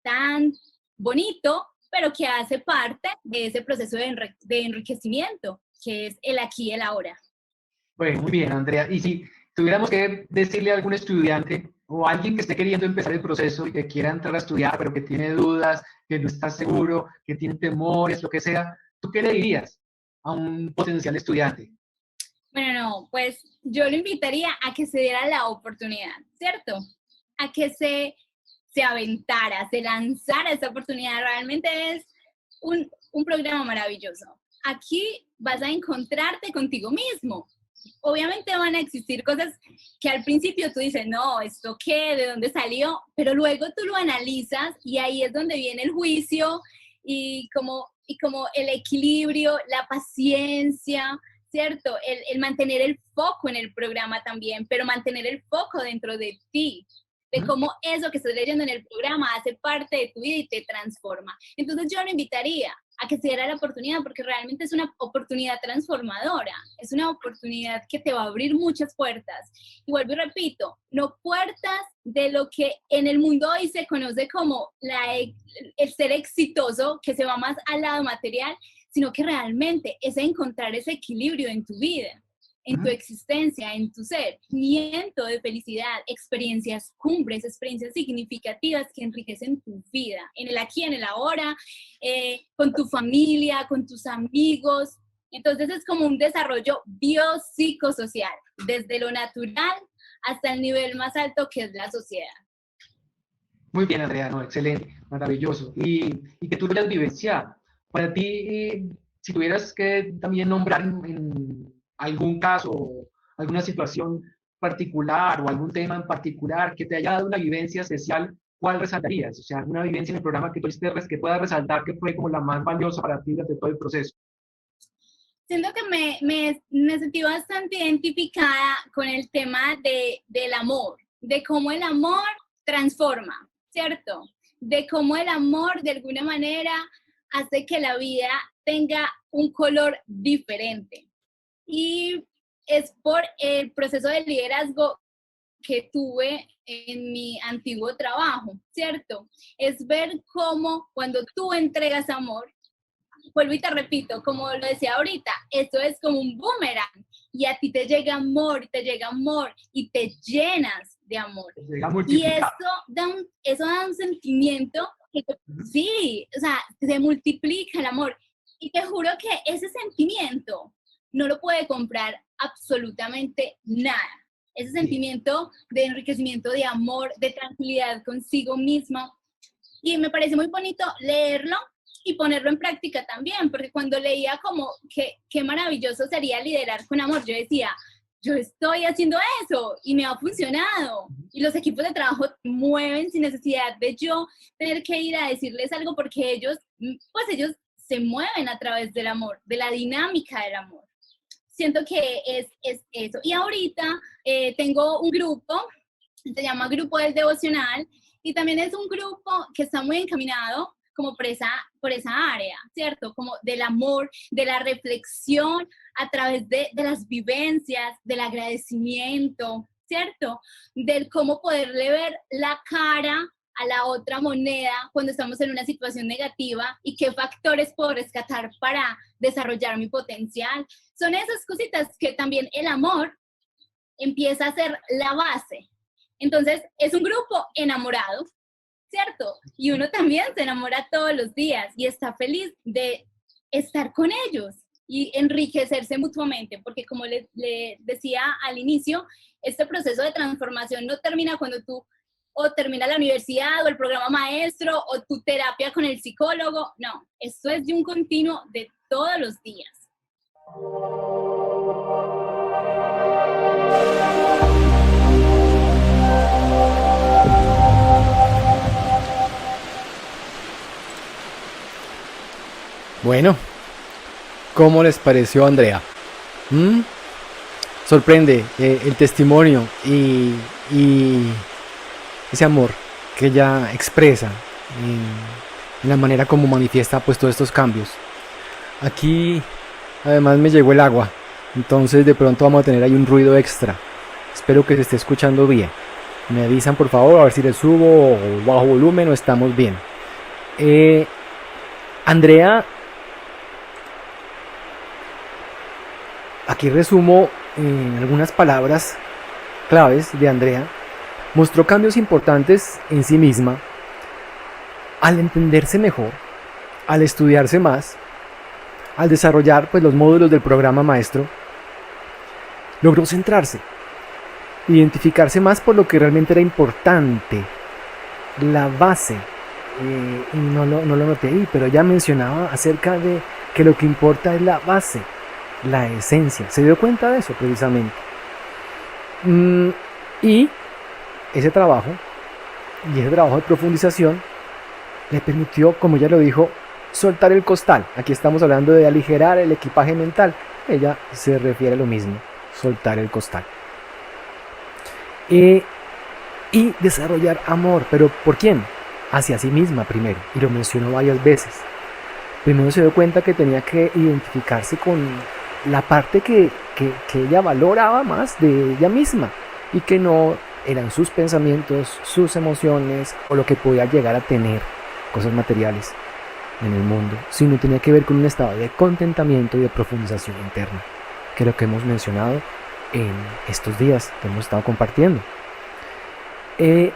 tan bonito, pero que hace parte de ese proceso de enriquecimiento, que es el aquí y el ahora. Bueno, muy bien, Andrea. Y si tuviéramos que decirle a algún estudiante o a alguien que esté queriendo empezar el proceso y que quiera entrar a estudiar, pero que tiene dudas, que no está seguro, que tiene temores, lo que sea, ¿tú qué le dirías a un potencial estudiante? Bueno, no, pues yo lo invitaría a que se diera la oportunidad, ¿cierto? A que se aventara, se lanzara esa oportunidad. Realmente es un programa maravilloso. Aquí vas a encontrarte contigo mismo. Obviamente van a existir cosas que al principio tú dices, no, ¿esto qué? ¿De dónde salió? Pero luego tú lo analizas y ahí es donde viene el juicio y como el equilibrio, la paciencia, ¿cierto? El mantener el foco en el programa también, pero mantener el foco dentro de ti, de cómo eso que estás leyendo en el programa hace parte de tu vida y te transforma. Entonces yo lo invitaría a que se diera la oportunidad, porque realmente es una oportunidad transformadora, es una oportunidad que te va a abrir muchas puertas. Y vuelvo y repito, no puertas de lo que en el mundo hoy se conoce como el ser exitoso, que se va más al lado material, sino que realmente es encontrar ese equilibrio en tu vida, en tu existencia, en tu ser, sentimiento de felicidad, experiencias cumbres, experiencias significativas que enriquecen tu vida, en el aquí, en el ahora, con tu familia, con tus amigos. Entonces es como un desarrollo biopsicosocial, desde lo natural hasta el nivel más alto que es la sociedad. Muy bien, Andrea, no, excelente, maravilloso. Y que tú lo hayas vivenciado. Para ti, si tuvieras que también nombrar en algún caso, alguna situación particular o algún tema en particular que te haya dado una vivencia especial, ¿cuál resaltarías? O sea, una vivencia en el programa que tú que puedas resaltar que fue como la más valiosa para ti durante todo el proceso. Siento que me sentí bastante identificada con el tema del amor, de cómo el amor transforma, ¿cierto? De cómo el amor de alguna manera hace que la vida tenga un color diferente. Y es por el proceso de liderazgo que tuve en mi antiguo trabajo, ¿cierto? Es ver cómo cuando tú entregas amor, vuelvo y te repito, como lo decía ahorita, esto es como un boomerang y a ti te llega amor y te llenas de amor. Y eso da un sentimiento que sí, o sea, se multiplica el amor. Y te juro que ese sentimiento no lo puede comprar absolutamente nada. Ese sentimiento de enriquecimiento, de amor, de tranquilidad consigo misma. Y me parece muy bonito leerlo y ponerlo en práctica también, porque cuando leía como qué maravilloso sería liderar con amor, yo decía, yo estoy haciendo eso y me ha funcionado. Y los equipos de trabajo mueven sin necesidad de yo tener que ir a decirles algo, porque ellos se mueven a través del amor, de la dinámica del amor. Siento que es eso. Y ahorita tengo un grupo, se llama Grupo del Devocional, y también es un grupo que está muy encaminado como por esa área, ¿cierto? Como del amor, de la reflexión a través de las vivencias, del agradecimiento, ¿cierto? Del cómo poderle ver la cara a la otra moneda cuando estamos en una situación negativa y qué factores puedo rescatar para desarrollar mi potencial. Son esas cositas que también el amor empieza a ser la base Entonces, es un grupo enamorado, ¿cierto? Y uno también se enamora todos los días y está feliz de estar con ellos y enriquecerse mutuamente, porque como le decía al inicio, este proceso de transformación no termina cuando tú o termina la universidad o el programa maestro o tu terapia con el psicólogo, no, esto es de un continuo de todos los días. Bueno, ¿cómo les pareció, Andrea? ¿Mm? Sorprende el testimonio y ese amor que ella expresa en la manera como manifiesta pues todos estos cambios. Aquí además me llegó el agua, entonces de pronto vamos a tener ahí un ruido extra. Espero que se esté escuchando bien. Me avisan por favor a ver si le subo o bajo volumen o estamos bien. Andrea, aquí resumo algunas palabras claves de Andrea. Mostró cambios importantes en sí misma al entenderse mejor, al estudiarse más, al desarrollar pues, los módulos del programa maestro. Logró centrarse, identificarse más por lo que realmente era importante, la base. Y no lo noté ahí, pero ella mencionaba acerca de que lo que importa es la base, la esencia. Se dio cuenta de eso precisamente. Y ese trabajo de profundización le permitió, como ella lo dijo, soltar el costal. Aquí estamos hablando de aligerar el equipaje mental. Ella se refiere a lo mismo, soltar el costal. Y desarrollar amor, pero ¿por quién? Hacia sí misma primero, y lo mencionó varias veces. Primero se dio cuenta que tenía que identificarse con la parte que ella valoraba más de ella misma y que no eran sus pensamientos, sus emociones o lo que podía llegar a tener, cosas materiales en el mundo, sino tenía que ver con un estado de contentamiento y de profundización interna, que es lo que hemos mencionado en estos días que hemos estado compartiendo. De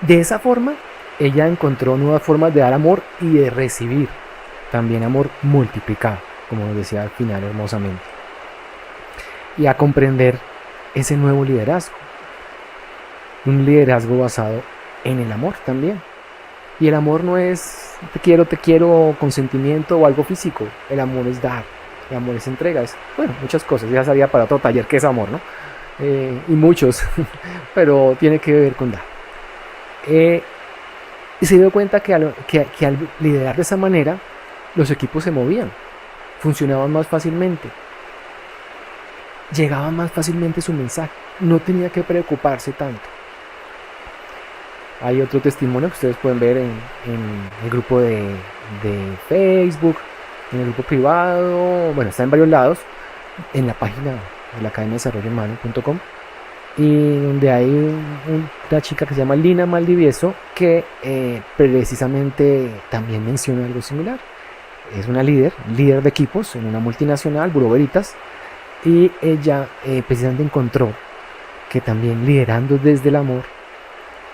esa forma, ella encontró nuevas formas de dar amor y de recibir también amor multiplicado, como nos decía al final hermosamente, y a comprender ese nuevo liderazgo, un liderazgo basado en el amor también. Y el amor no es te quiero con sentimiento o algo físico. El amor es dar, el amor es entrega, es, bueno, muchas cosas. Ya sabía para otro taller qué es amor, ¿no? Y muchos, pero tiene que ver con dar. Y se dio cuenta que al liderar de esa manera, los equipos se movían, funcionaban más fácilmente, llegaba más fácilmente su mensaje, no tenía que preocuparse tanto. Hay otro testimonio que ustedes pueden ver en el grupo de Facebook, en el grupo privado, bueno, está en varios lados, en la página de la Academia de Desarrollo Humano.com, y donde hay una chica que se llama Lina Maldivieso que precisamente también menciona algo similar. Es una líder de equipos en una multinacional, Bureau Veritas, y ella precisamente encontró que también liderando desde el amor,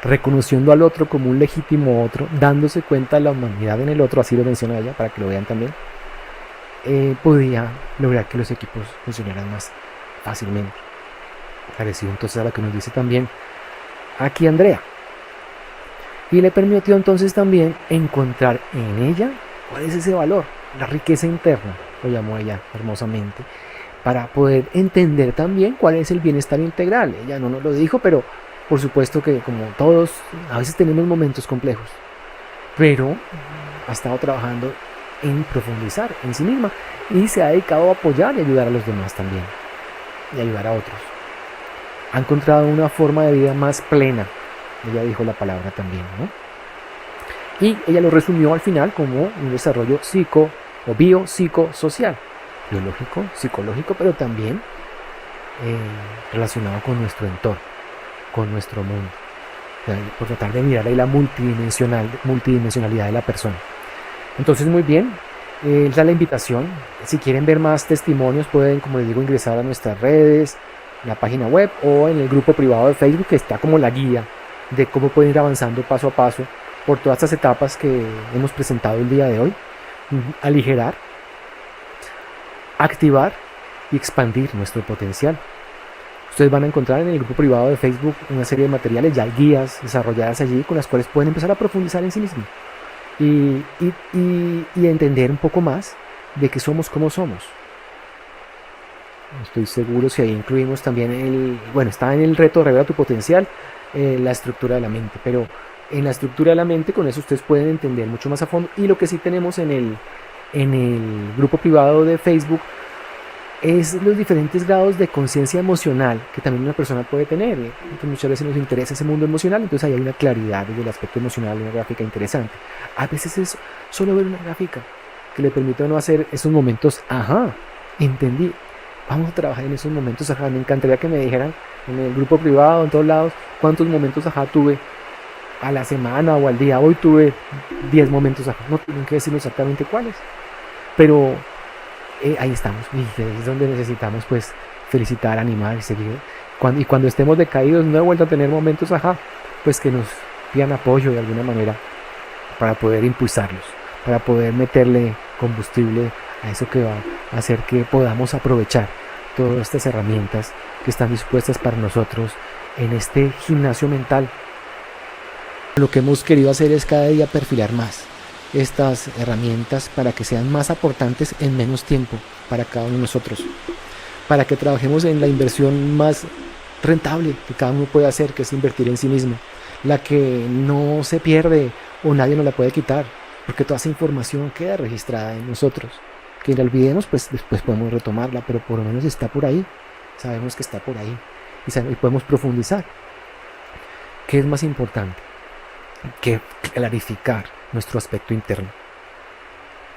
reconociendo al otro como un legítimo otro, dándose cuenta de la humanidad en el otro, así lo menciona ella para que lo vean también, podía lograr que los equipos funcionaran más fácilmente. Parecido entonces a lo que nos dice también aquí Andrea, y le permitió entonces también encontrar en ella cuál es ese valor, la riqueza interna, lo llamó ella hermosamente, para poder entender también cuál es el bienestar integral. Ella no nos lo dijo, pero por supuesto que como todos a veces tenemos momentos complejos, pero ha estado trabajando en profundizar en sí misma y se ha dedicado a apoyar y ayudar a los demás también y ayudar a otros. Ha encontrado una forma de vida más plena, ella dijo la palabra también, ¿no? Y ella lo resumió al final como un desarrollo biopsicosocial, biológico, psicológico, pero también relacionado con nuestro entorno, con nuestro mundo, por tratar de mirar ahí la multidimensionalidad de la persona. Entonces, muy bien, esa es la invitación. Si quieren ver más testimonios, pueden, como les digo, ingresar a nuestras redes, la página web o en el grupo privado de Facebook, que está como la guía de cómo pueden ir avanzando paso a paso por todas estas etapas que hemos presentado el día de hoy. Aligerar, activar y expandir nuestro potencial. Ustedes van a encontrar en el grupo privado de Facebook una serie de materiales, ya hay guías desarrolladas allí con las cuales pueden empezar a profundizar en sí mismos y entender un poco más de qué somos, cómo somos. Estoy seguro si ahí incluimos también está en el reto Revela tu potencial, la estructura de la mente, pero en la estructura de la mente con eso ustedes pueden entender mucho más a fondo. Y lo que sí tenemos en el grupo privado de Facebook es los diferentes grados de conciencia emocional que también una persona puede tener. Entonces, muchas veces nos interesa ese mundo emocional, entonces ahí hay una claridad desde el aspecto emocional, una gráfica interesante. A veces es solo ver una gráfica que le permite a uno hacer esos momentos, ajá, entendí, vamos a trabajar en esos momentos, ajá. Me encantaría que me dijeran en el grupo privado, en todos lados, cuántos momentos, ajá, tuve a la semana o al día. Hoy tuve 10 momentos, ajá. No tienen que decirme exactamente cuáles, pero ahí estamos, y es donde necesitamos pues felicitar, animar y seguir. Cuando estemos decaídos, no he vuelto a tener momentos, ajá, pues que nos pidan apoyo de alguna manera para poder impulsarlos, para poder meterle combustible a eso que va a hacer que podamos aprovechar todas estas herramientas que están dispuestas para nosotros en este gimnasio mental. Lo que hemos querido hacer es cada día perfilar más estas herramientas para que sean más aportantes en menos tiempo para cada uno de nosotros, para que trabajemos en la inversión más rentable que cada uno puede hacer, que es invertir en sí mismo, la que no se pierde o nadie nos la puede quitar, porque toda esa información queda registrada en nosotros. Que la olvidemos, pues después podemos retomarla, pero por lo menos está por ahí, sabemos que está por ahí y podemos profundizar. ¿Qué es más importante que clarificar nuestro aspecto interno?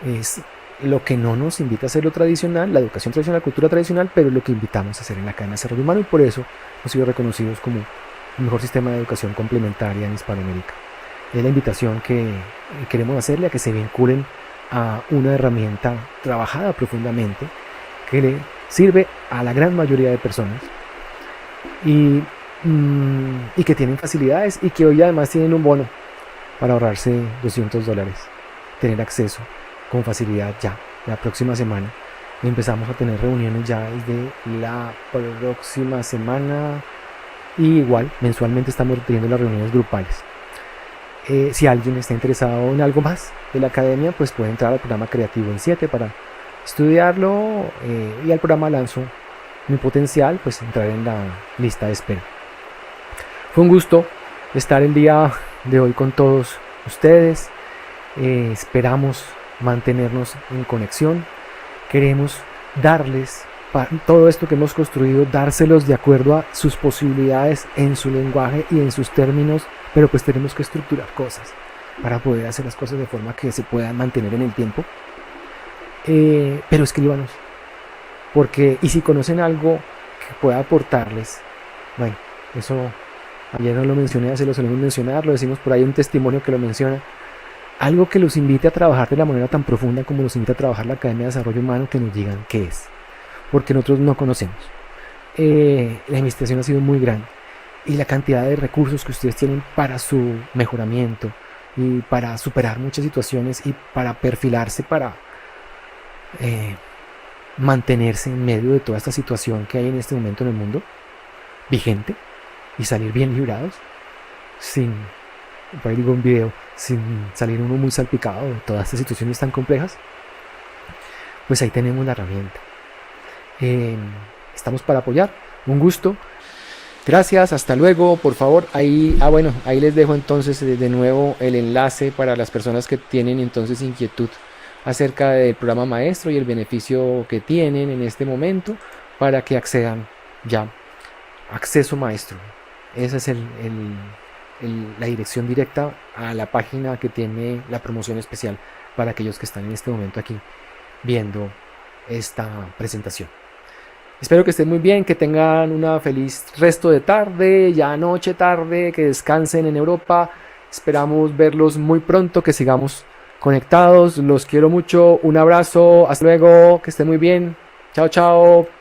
Es lo que no nos invita a hacer lo tradicional, la educación tradicional, la cultura tradicional, pero lo que invitamos a hacer en la Academia de Desarrollo Humano, y por eso hemos sido reconocidos como el mejor sistema de educación complementaria en Hispanoamérica. Es la invitación que queremos hacerle a que se vinculen a una herramienta trabajada profundamente que le sirve a la gran mayoría de personas y que tienen facilidades y que hoy además tienen un bono para ahorrarse $200, tener acceso con facilidad ya. La próxima semana empezamos a tener reuniones ya desde la próxima semana, y igual mensualmente estamos teniendo las reuniones grupales. Si alguien está interesado en algo más de la academia, pues puede entrar al programa Creativo en 7 para estudiarlo, y al programa Lanzo Mi Potencial, pues entrar en la lista de espera. Fue un gusto estar el día de hoy con todos ustedes. Esperamos mantenernos en conexión. Queremos darles todo esto que hemos construido, dárselos de acuerdo a sus posibilidades, en su lenguaje y en sus términos, pero pues tenemos que estructurar cosas para poder hacer las cosas de forma que se puedan mantener en el tiempo. Pero escríbanos, porque y si conocen algo que pueda aportarles, bueno, eso ayer no lo mencioné, se lo solemos mencionar, lo decimos por ahí, un testimonio que lo menciona, algo que los invite a trabajar de la manera tan profunda como nos invita a trabajar la Academia de Desarrollo Humano, que nos digan qué es, porque nosotros no conocemos. La investigación ha sido muy grande y la cantidad de recursos que ustedes tienen para su mejoramiento y para superar muchas situaciones y para perfilarse, para mantenerse en medio de toda esta situación que hay en este momento en el mundo vigente y salir bien librados, sin, por ahí digo un video, sin salir uno muy salpicado de todas estas situaciones tan complejas. Pues ahí tenemos la herramienta. Estamos para apoyar. Un gusto. Gracias, hasta luego. Por favor, ahí les dejo entonces de nuevo el enlace para las personas que tienen entonces inquietud acerca del programa maestro y el beneficio que tienen en este momento para que accedan ya. Acceso maestro. Esa es la dirección directa a la página que tiene la promoción especial para aquellos que están en este momento aquí viendo esta presentación. Espero que estén muy bien, que tengan una feliz resto de tarde, ya noche tarde, que descansen en Europa. Esperamos verlos muy pronto, que sigamos conectados. Los quiero mucho, un abrazo, hasta luego, que estén muy bien. Chao, chao.